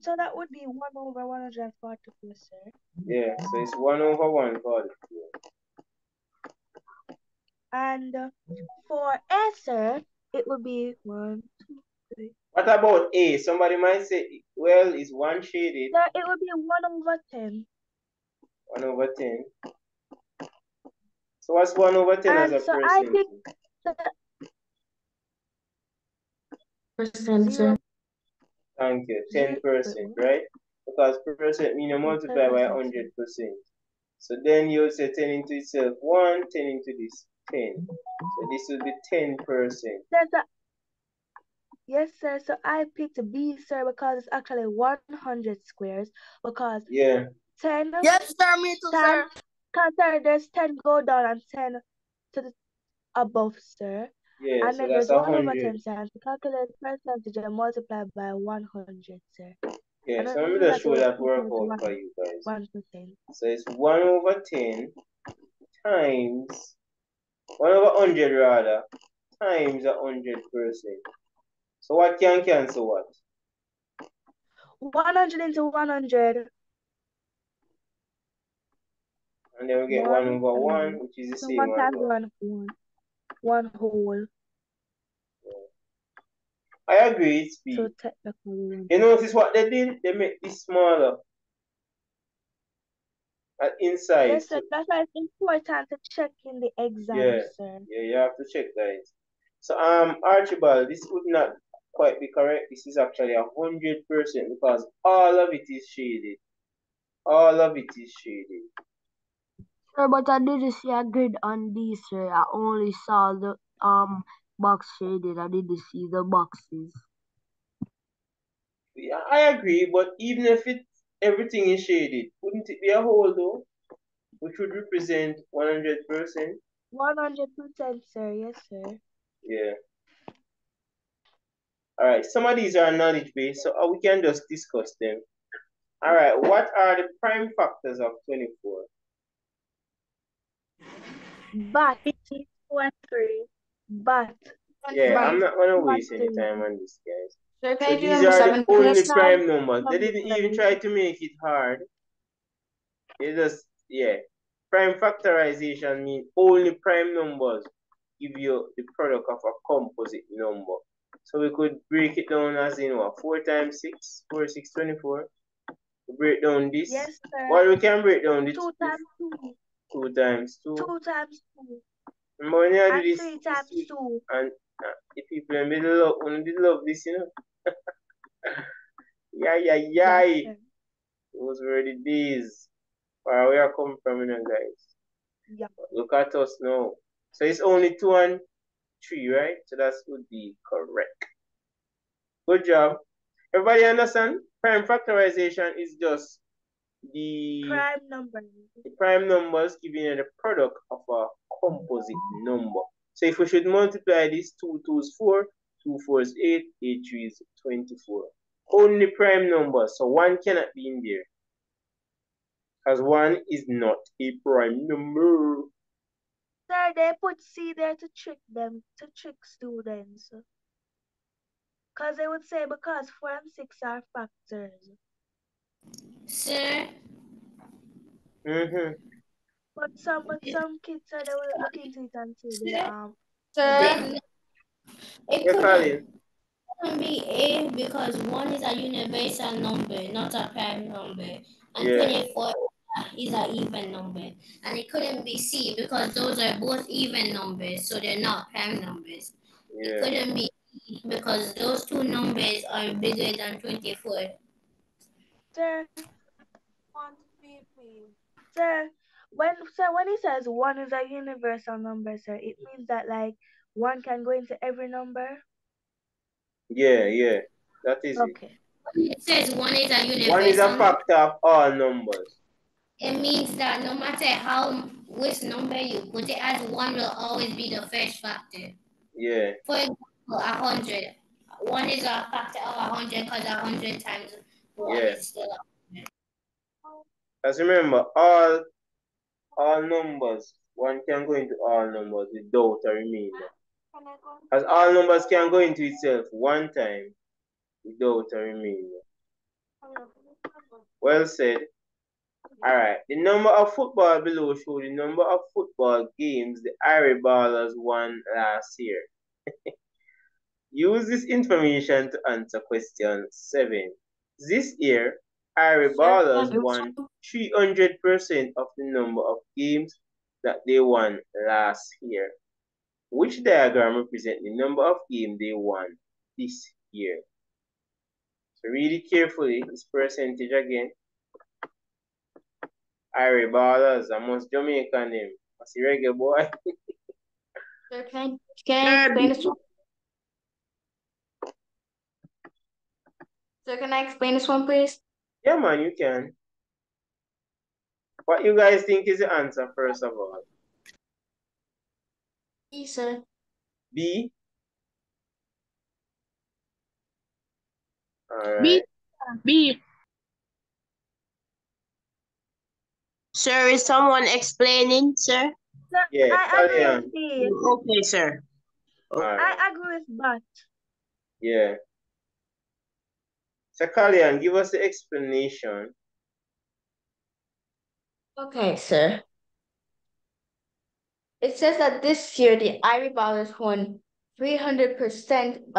So that would be 1 over 144, sir. Yeah, so it's 1 over 144. And for A, sir, it would be 1, 2, 3. What about A? Somebody might say, well, it's one shaded. Sir, it would be 1 over 10. 1 over 10. So what's 1 over 10 as a So I percentage? Percent, sir. Thank you. 10%, right? Because percent means you multiply by 100%. So then you would say 10 into itself 1, 10 into this 10. So this would be 10%. Yes, sir. So I picked B, sir, because it's actually 100 squares. Because 10. Yes, sir. Me too, sir. Because, sir, there's 10 go down and 10 to the above, sir. Yeah, and so then that's there's 1 over 100. 10, sir. And to calculate percentage and multiply by 100, sir. Yeah, and so let me just show that workout for you guys. 1%. So it's 1 over 10 times 1 over 100 rather times 100%. So what can cancel what? 100 into 100. And then we get 1 over 1, which is the So same 1 as times what? 1 whole. I agree, it's B. So technically 1. You notice what they did? They make this smaller. At inside. Yes, sir. That's why it's important to check in the exam, sir. Yeah, you have to check that. So Archibald, this would not quite be correct. This is actually 100% because all of it is shaded. All of it is shaded. Sir, but I didn't see a grid on these, sir. I only saw the box shaded. I didn't see the boxes. Yeah, I agree, but even if everything is shaded, wouldn't it be a whole though? Which would represent 100%? 100%, sir. Yes, sir. Yeah. Alright, some of these are knowledge based, so we can just discuss them. Alright, what are the prime factors of 24? But 2 and 3. But. Yeah, But I'm not gonna 2 and waste any 3. time on this, guys. Sir, can So I do these number are the 7 only first now? prime numbers. They Number didn't even 7. try to make it hard. They just, yeah. Prime factorization means only prime numbers give you the product of a composite number. So we could break it down as in what? 4 times 6? 4, 6, 24. We break down this. Yes, sir. Well, we can break down this. 2 times 2. 2 times 2. 2 times 2. Remember when you do And this? 3 times 2. And the people in the middle love this, you know. Yes, sir. Those were the days where we are coming from, you know, guys. Yeah. Look at us now. So it's only 2 and 3, right? So that would be correct. Good job. Everybody understand? Prime factorization is just the prime numbers giving you the product of a composite number. So if we should multiply this, 2 2 is 4, 2 4 is 8, 8 3 is 24. Only prime numbers, so 1 cannot be in there. Because 1 is not a prime number. Sir, they put C there to trick them, to trick students. Because they would say because 4 and 6 are factors. Sir? Mm-hmm. But some kids said they will look into it and say they Sir? It couldn't be A because 1 is a universal number, not a prime number. And 24 is an even number. And it couldn't be C because those are both even numbers, so they're not prime numbers. It couldn't be E because those two numbers are bigger than 24. Sir, when he says 1 is a universal number, sir, it means that like 1 can go into every number? Yeah. That is okay. It says 1 is a universal 1 is a factor of all numbers. It means that no matter which number you put it as, 1 will always be the first factor. Yeah. For example, 100. 1 is a factor of 100 because 100 times 1 is still 100. Because remember, all numbers, 1 can go into all numbers without a remainder. As all numbers can go into itself 1 time without a remainder. Well said. Alright, the number of football below show the number of football games the Irie Ballers won last year. Use this information to answer question 7. This year, Irie Ballers won 300% of the number of games that they won last year. Which diagram represents the number of games they won this year? So read it carefully, this percentage again. Irie Ballers, I must Jamaican name. What's the reggae boy? Sir, can I explain this one? Sir, can I explain this one, please? Yeah, man, you can. What you guys think is the answer, first of all? B, sir. B? Alright. B. Sir, is someone explaining, sir? Yeah, I agree with B. Okay, sir. I agree with but. Yeah. So, Kalian, give us the explanation. Okay, sir. It says that this year the Ivy Ballers won 300%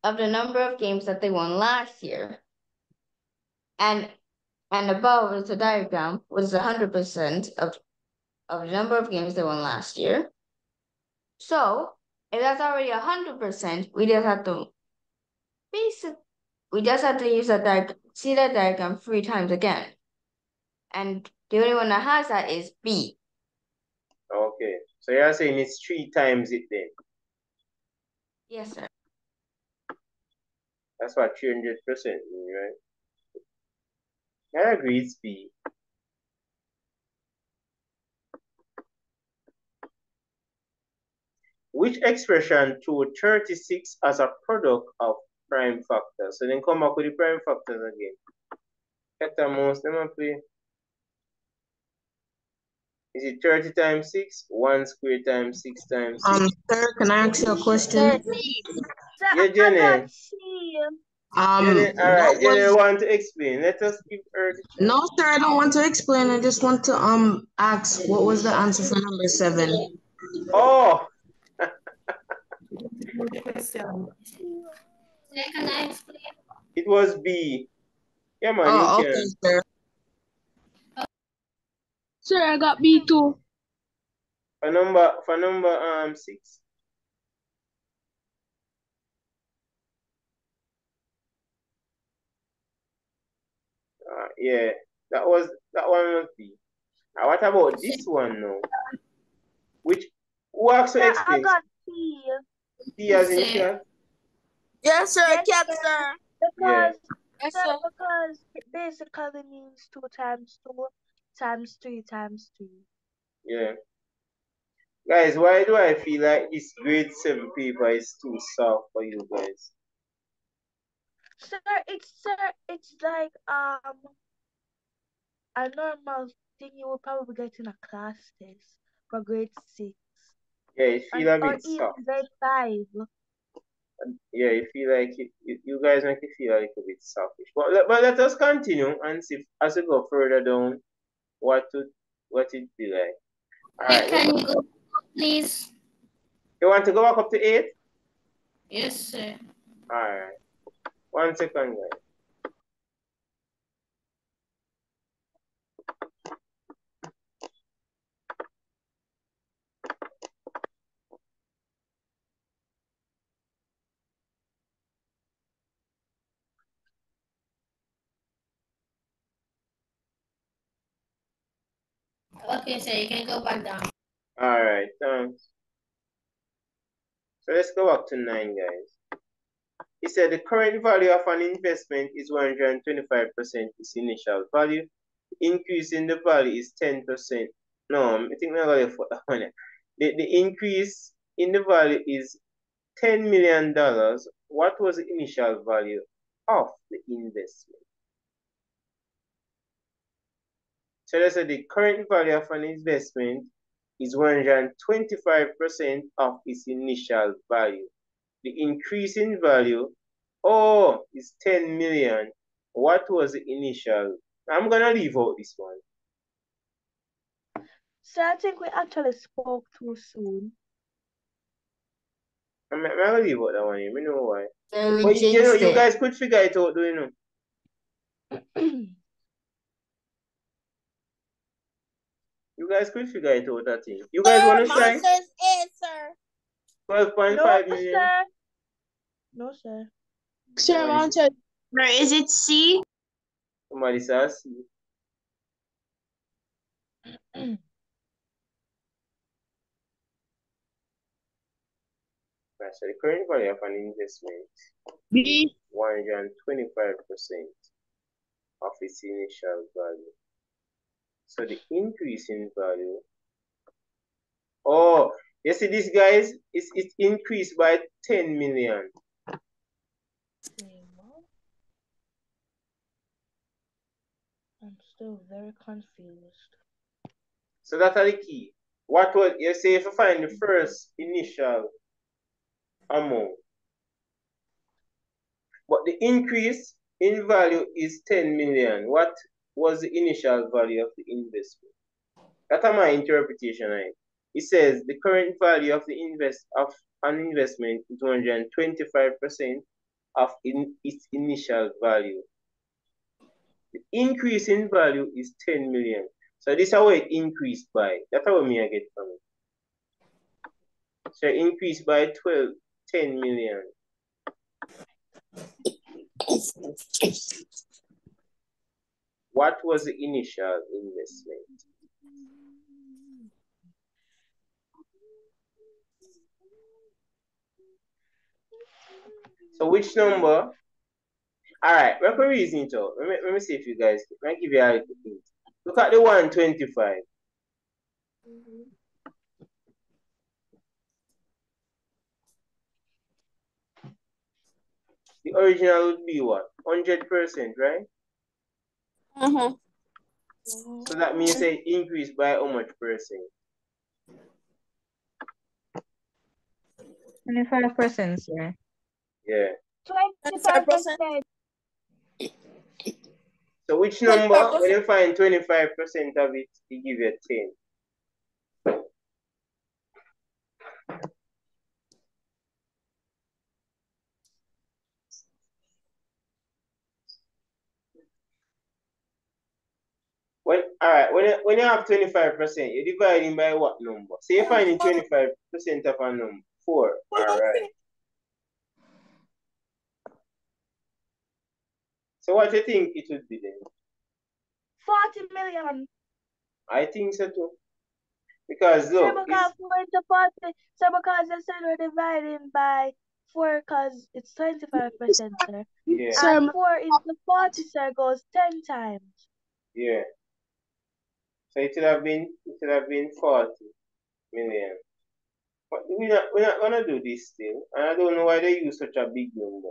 of the number of games that they won last year. And above is the diagram was 100% of the number of games they won last year. So if that's already 100%, we just have to use see that diagram 3 times again. And the only one that has that is B. Okay. So you're saying it's 3 times it then? Yes, sir. That's what 300% means, right? I agree, it's B. Which expression through 36 as a product of prime factors? So then come back with the prime factors again. Get the most them play. Is it 30 times 6? 1 square times 6 times 6? Sir, can I ask you a question? Yeah, Jenny. Jenny, all right, Jenny, want to explain. Let us give her the chance. No, sir, I don't want to explain. I just want to ask what was the answer for number 7? Oh. Can I explain? It was B. Yeah, man, oh, you can. Okay, sir. Sir, I got B too. For number 6. Yeah, that one must be. Now, what about this one now? Who asked to explain? I got C. C as in shell? Yes, sir. Yes, Yes, sir. sir. Yeah. Yes, Sir, sir. because it basically means 2 times 2 times 3 times 3. Yeah. Guys, why do I feel like this grade 7 paper is too soft for you guys? Sir, it's like a normal thing you will probably get in a class test for grade 6. Yeah, it feel a Or bit even soft. grade 5. Yeah, you feel like you guys make it feel a little bit softish. But let us continue and see as we go further down what it be like. All right. Can you go, please? You want to go back up to 8? Yes, sir. All right. 1 second, guys. Okay, sir, you can go back down. All right, thanks. So let's go up to 9, guys. He said the current value of an investment is 125% its initial value. The increase in the value is 10%. No, I think I'm going for that one. The increase in the value is $10 million. What was the initial value of the investment? So let's say the current value of an investment is 125% of its initial value. The increase in value, is 10 million. What was the initial? I'm going to leave out this one. So I think we actually spoke too soon. I'm going to leave out that one. You know why? So But you guys could figure it out, do you know? You guys could figure it out, that thing. You guys want to try? My says A, sir. 12.5 million. Sir. No, sir. Sir, answer. Where is it? C? Somebody says C. Right, so the current value of an investment B. 125% of its initial value. So the increase in value. Oh, you see this, guys? It's increased by 10 million. I'm still very confused. So that's the key. What was you say if you find the first initial amount, but the increase in value is 10 million. What was the initial value of the investment? That's my interpretation, right? it says the current value of an investment is 225% of its initial value. The increase in value is 10 million. So this is how it increased by. That's how me I get from it. So increased by 10 million. What was the initial investment? So which number? All right, we're going to reason it out. Let me see if you guys can. Let me give you a little hint. Look at the 125. The original would be what? 100%, right? So that means it increased by how much percent? 25%, sir. Yeah. 25%. So which number, when you find 25% of it, it give you 10? When you have 25%, you're dividing by what number? So you're finding 25% of a number. 4. All right. So what do you think it would be then? 40 million. I think so too. Because look, so because 4 into 40, so because you said we're dividing by 4 because it's 25%, sir. Yeah. And 4 into 40, sir, goes 10 times. Yeah. So it would have been 40 million. But we're not gonna do this still. And I don't know why they use such a big number.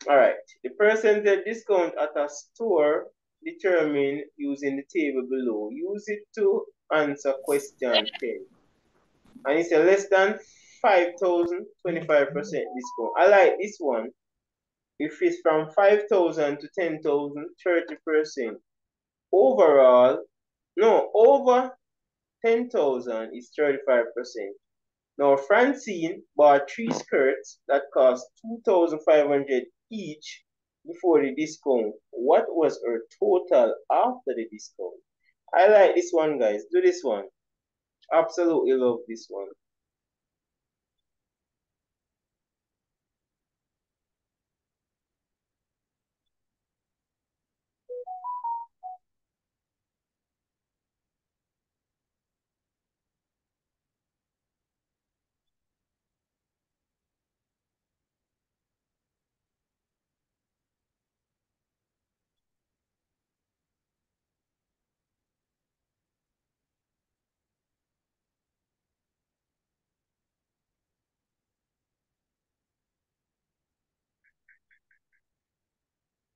Alright. The percentage discount at a store determined using the table below. Use it to answer question 10. And it's a less than 5,000, 25% discount. I like this one. If it's from 5,000 to 10,000, 30%. Overall, no, over 10,000 is 35%. Now, Francine bought 3 skirts that cost 2,500 each before the discount. What was her total after the discount? I like this one, guys. Do this one. Absolutely love this one.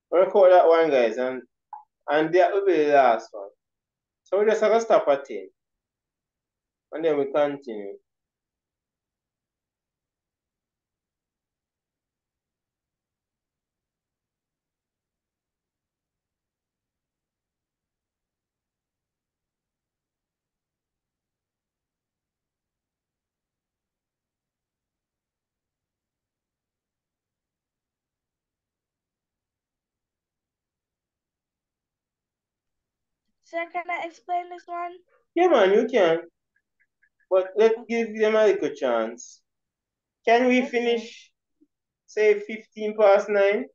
Record that one, guys, and that will be the last one. So we just have to stop at 10. And then we continue. Sir, can I explain this one? Yeah, man, you can. But let's give them a little chance. Can we finish, say, 15 past 9?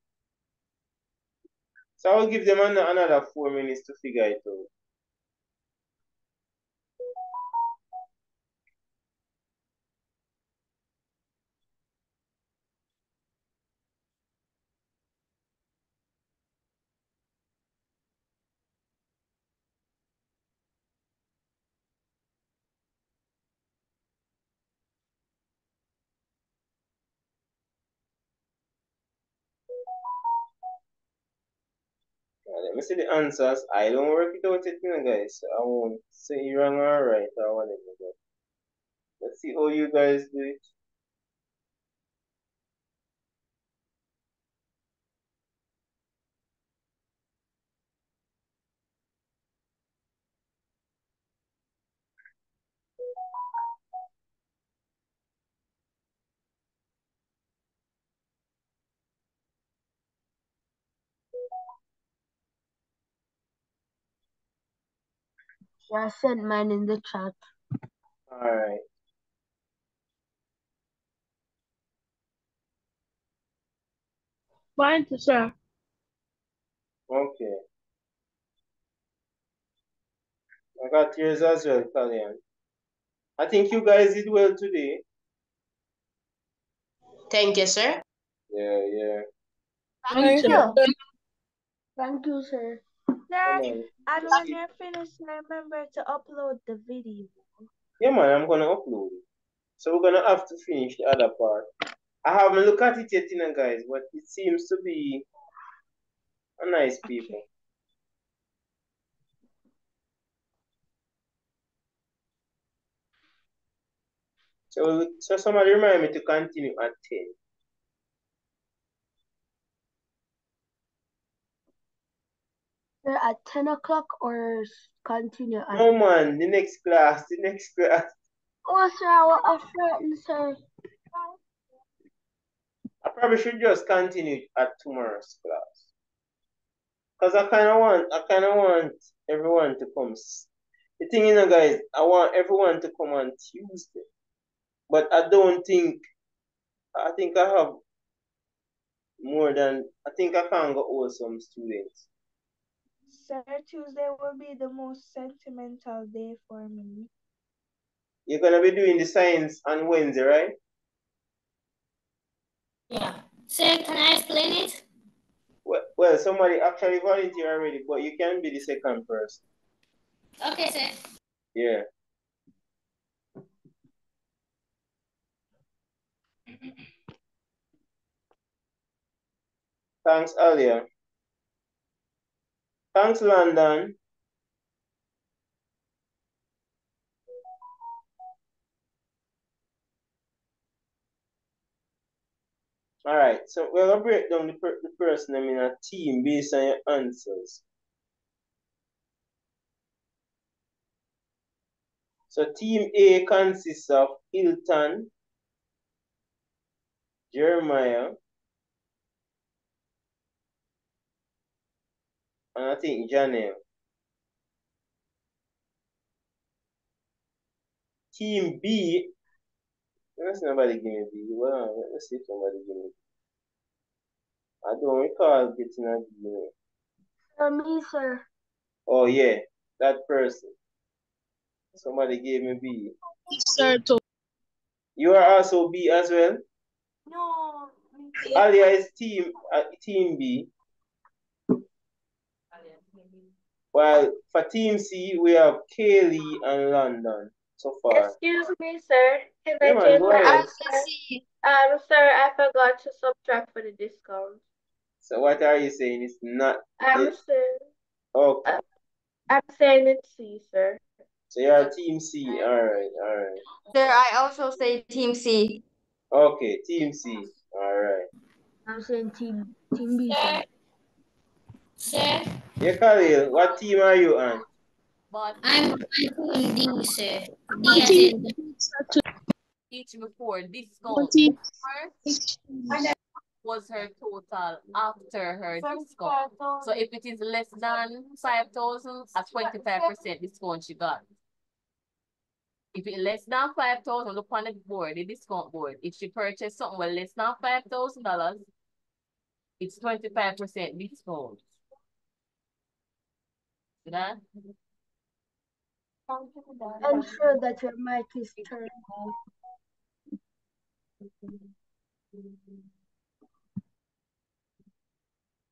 So I'll give them another 4 minutes to figure it out. Let me see the answers. I don't work it out yet, guys. So I won't say wrong or right or whatever. But let's see how you guys do it. I sent mine in the chat. Alright. Mine too, sir. Okay. I got yours as well, Kalian. I think you guys did well today. Thank you, sir. Yeah. Thank you. Thank you, sir. Sir, Man. and when you're finished, remember to upload the video. Yeah, man, I'm gonna upload it. So we're gonna have to finish the other part. I haven't looked at it yet, guys, but it seems to be a nice paper. Okay. So somebody remind me to continue at 10. Sir, at 10 o'clock or continue at... No, man, the next class. Oh, sir, I was afraid, sir. I probably should just continue at tomorrow's class. Because I kind of want everyone to come. The thing, guys, I want everyone to come on Tuesday. But I think I have more than, I think I can go over some students. Sir, Tuesday will be the most sentimental day for me. You're going to be doing the science on Wednesday, right? Yeah. Sir, can I explain it? Well, somebody actually volunteered already, but you can be the second person. Okay, sir. Yeah. Thanks, Alia. Thanks, London. All right, so we're going to break down the person in a team based on your answers. So team A consists of Hilton, Jeremiah, and I think Janelle. Team B, let's nobody give me B. Well, let's see if somebody give me B. I don't recall getting a B. Me, sir. Oh yeah, that person. Somebody gave me B. Sir, too. You are also B as well? No. Alia is team B. While for team C, we have Kaylee and London so far. Excuse me, sir. Can Yeah, I man, change go my ahead. answer? Sir, I forgot to subtract for the discount. So what are you saying? It's not. I'm saying. Okay. I'm saying it's C, sir. So you're team C. All right. Sir, I also say team C. Okay, team C. All right. I'm saying team B, sir. Sir? Yeah, Khalil, what team are you on? I'm in D, sir. D as in Each before discount was her total after her discount. So if it is less than 5,000, a 25% discount she got. If it's less than 5,000, look on the board, the discount board. If she purchased something with less than $5,000, it's 25% discount. See that? Ensure that your mic is turned off.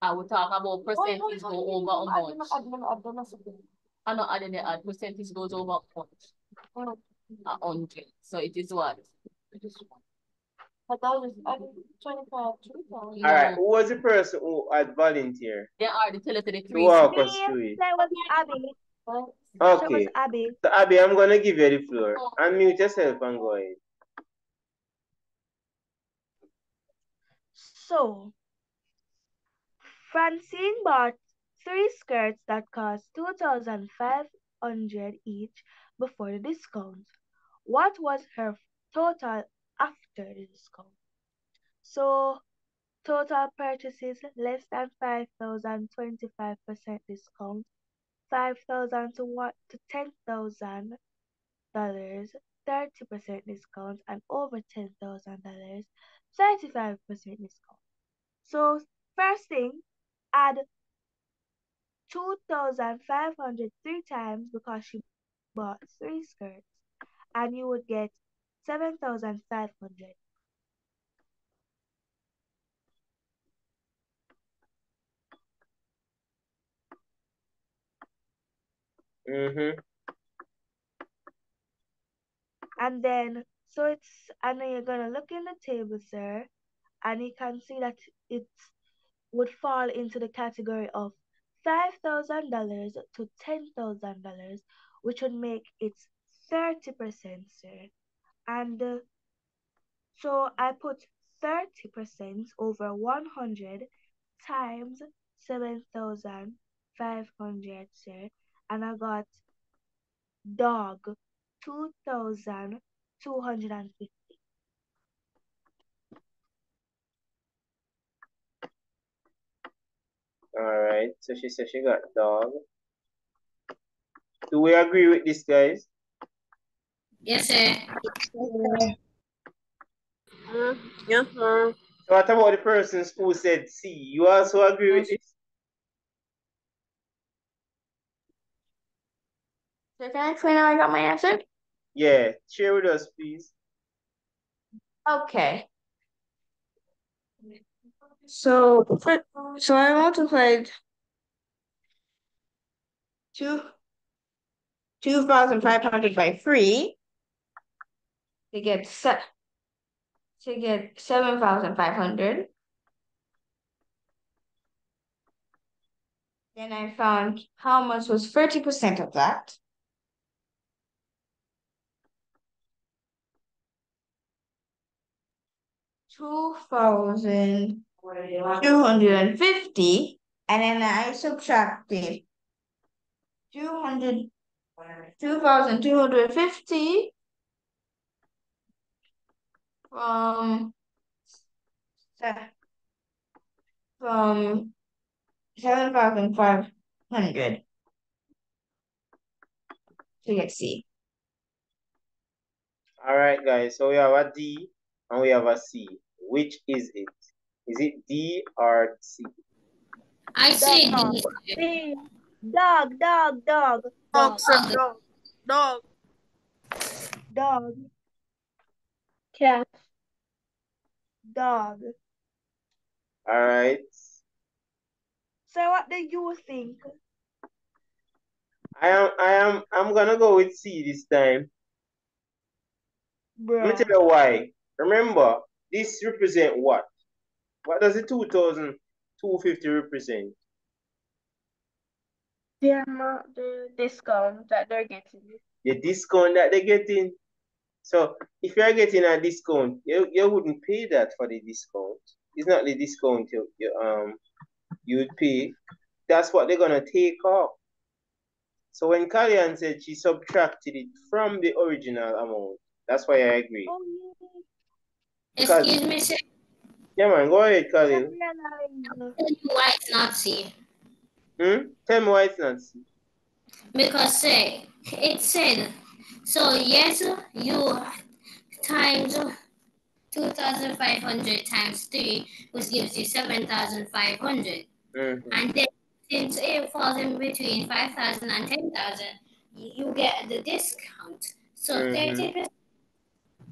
I will talk about percentage go over how much. I'm not adding the add percentage goes over how much? 100. So it is what? But that was 25. All right. Who was the person who had volunteered? They are the tell to the To three. walk us through it. That was Abby. Okay. Abby. So Abby, I'm gonna give you the floor. Unmute yourself and go ahead. So, Francine bought 3 skirts that cost 2,500 each before the discount. What was her total after the discount? So, total purchases less than 5,000, 25% discount. $5,000 to $10,000, 30% discount, and over $10,000, 35% discount. So first thing, add 2,500 3 times because she bought 3 skirts, and you would get 7,500. And then you're gonna look in the table, sir, and you can see that it would fall into the category of $5,000 to $10,000, which would make it 30%, sir. And so I put 30% over 100 times 7,500, sir, and I got dog 2,250. All right. So she said she got dog. Do we agree with this, guys? Yes, sir. Yes, sir. So what about the persons who said C? You also agree with this? So can I explain how I got my answer? Yeah, share with us, please. Okay. So I multiplied 2,500 by 3 to get 7,500. Then I found how much was 30% of that. $2,250, and then I subtracted 2,250 from 7,500 to get C. All right, guys. So we have a D and we have a C. Which is it? Is it D or C? I say D. D. Dog. Dog. Cat. Dog. All right. So what do you think? I'm gonna go with C this time. Bruh. Let me tell you why. Remember, this represent what? What does the 2,250 represent? The discount that they're getting. The discount that they're getting. So if you're getting a discount, you wouldn't pay that for the discount. It's not the discount you would pay. That's what they're gonna take off. So when Kalyan said she subtracted it from the original amount, that's why I agree. Excuse me, sir. Yeah, man, go ahead, Kalyan. Tell me why it's not C. Tell me why it's not C. Because say it said, so yes, you times 2,500 times 3, which gives you 7,500. And then since it falls in between 5,000 and 10,000, you get the discount. So 30%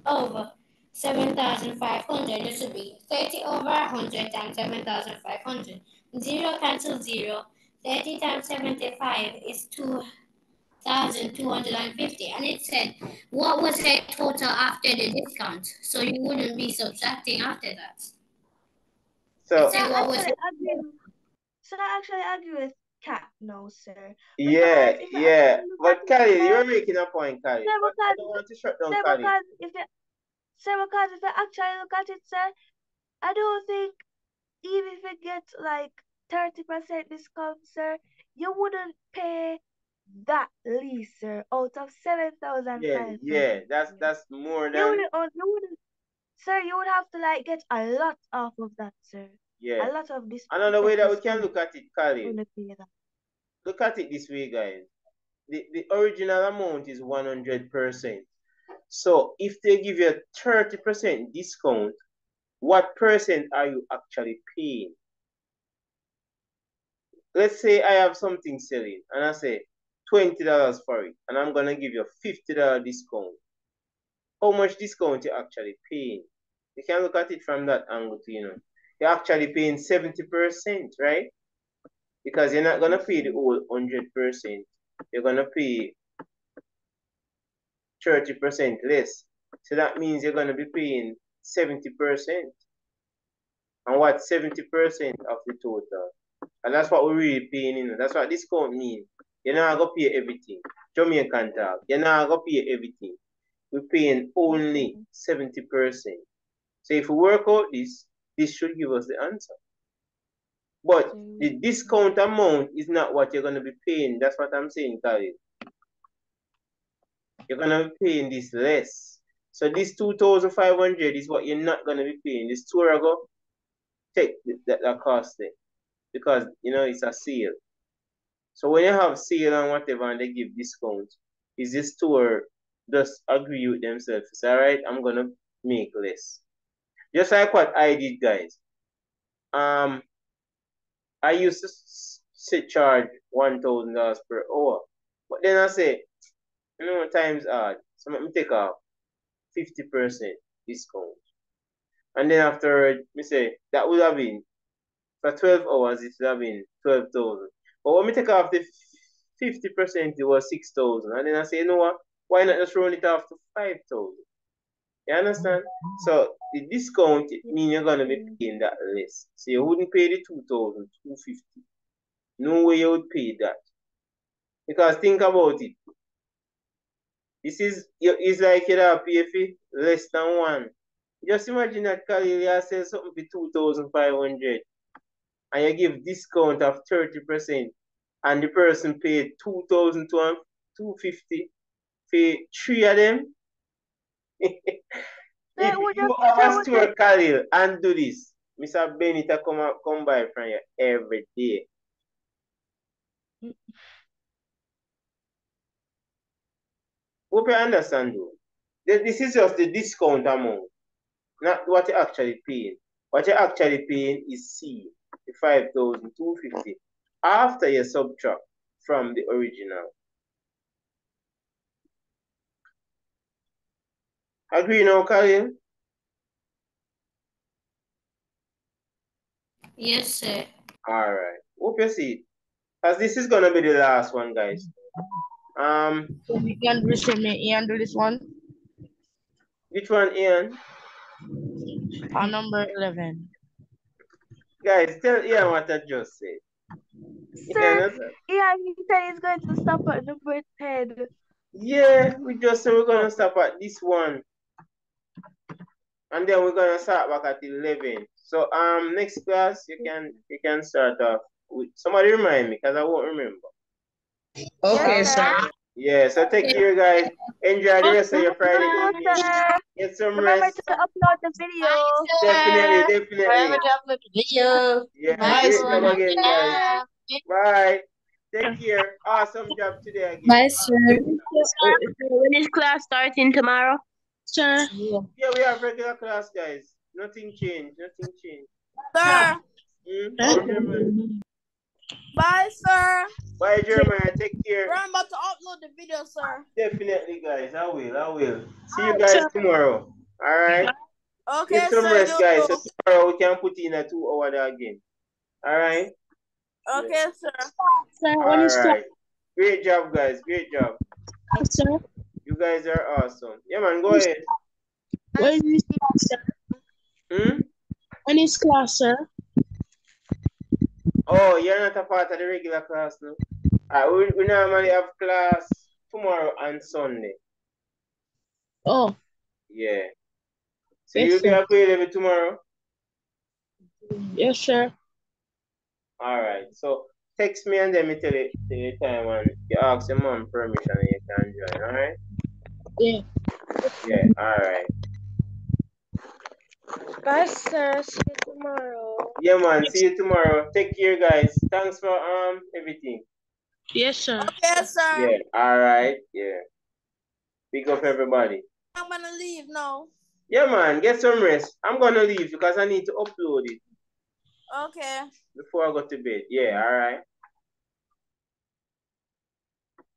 over 7,500, this would be 30 over 100 times 7,500. 0 cancels 0. 30 times 75 is 2,250. And it said, what was her total after the discount? So you wouldn't be subtracting after that. So I actually agree with Kat now, sir. Yeah. But Khalil, you're making a point, Khalil. But I don't want to shut down Khalil. Because if you actually look at it, sir, I don't think even if you get like 30% discount, sir, you wouldn't pay that least, sir, out of 7,500. Yeah, that's more than. You wouldn't, sir. You would have to like get a lot off of that, sir. Yeah. A lot of this. Another way that we can look at it, Khalil. look at it this way, guys. The original amount is 100%. So if they give you a 30% discount, what percent are you actually paying? Let's say I have something selling and I say $20 for it, and I'm gonna give you a $50 discount. How much discount you actually paying? You can look at it from that angle too, You're actually paying 70%, right? Because you're not gonna pay the whole 100%. You're gonna pay 30% less. So that means you're gonna be paying 70%. And what 70% of the total? And that's what we're really paying, That's what discount means. You're not gonna pay everything. Jamaican talk. You're not gonna pay everything. We're paying only 70%. So if we work out this should give us the answer. But the discount amount is not what you're gonna be paying. That's what I'm saying, Khalid. You're gonna be paying this less. So this 2,500 is what you're not gonna be paying. This tour ago, take that cost there. Because it's a sale. So when you have sale and whatever and they give discount, is this store just agree with themselves? It's all right, I'm gonna make less. Just like what I did, guys. I used to charge $1,000 per hour, but then I say, times hard, so let me take off 50% discount, and then after me say that would have been for 12 hours, it would have been 12,000. But when we take off the 50%, it was 6,000. And then I say, you know what? Why not just roll it off to 5,000? You understand? So the discount means you're gonna be paying that less. So you wouldn't pay the 2,250. No way you would pay that. Because think about it. This is like you'd have pay for less than one. Just imagine that Khalil sells something for 2,500. And you give discount of 30%, and the person paid 2,250 for 3 of them. If you have a store, Khalil, and do this, Mr. Benita come by from you every day. Hope you understand, though. This is just the discount amount, not what you're actually paying. What you're actually paying is C, the 5,250, after you subtract from the original. Agree now, Khalil? Yes, sir. All right. Hope you see it. As this is gonna be the last one, guys. You do this one. Which one, Ian? On number 11. Guys, tell Ian what I just said. Sir, Ian, he said he's going to stop at number 10. Yeah, we just said we're gonna stop at this one. And then we're gonna start back at 11. So next class you can start off with somebody remind me because I won't remember. Okay, sir. Yeah, so take care, guys. Enjoy the rest of your Friday evening. Get some rest. Remember to upload the video. Definitely. Remember to upload the video. Yeah, Bye, great sir. job again, guys. Bye. Take care. Awesome job today again. Bye, sir. When is class starting tomorrow? Sir. Yeah, we have regular class, guys. Nothing changed. Sir. Bye, sir. Bye, Jeremiah. Take care. Remember to upload the video, sir. Definitely, guys. I will. See you guys tomorrow. All right. Okay, Get some sir. rest, guys. So tomorrow we can put in a 2-hour day again. All right. Okay, sir. All right. Great job, guys. Great job. Sir. You guys are awesome. Yeah, man. Go ahead. When is class, sir? When is class, sir? Oh, you're not a part of the regular class now? We normally have class tomorrow and Sunday. Oh. Yeah. So Yes, you'll be sir. available tomorrow? Yes, sir. All right. So text me and then me tell you the time and you ask your mom permission and you can join. All right? Yeah. Yeah. All right. Bye, sir. See you tomorrow. Yeah, man. See you tomorrow. Take care, guys. Thanks for everything. Yes, sir. Okay, sir. Yeah, all right, yeah. Big up everybody. I'm gonna leave now. Yeah, man, get some rest. I'm gonna leave because I need to upload it. Okay. Before I go to bed. Yeah, all right.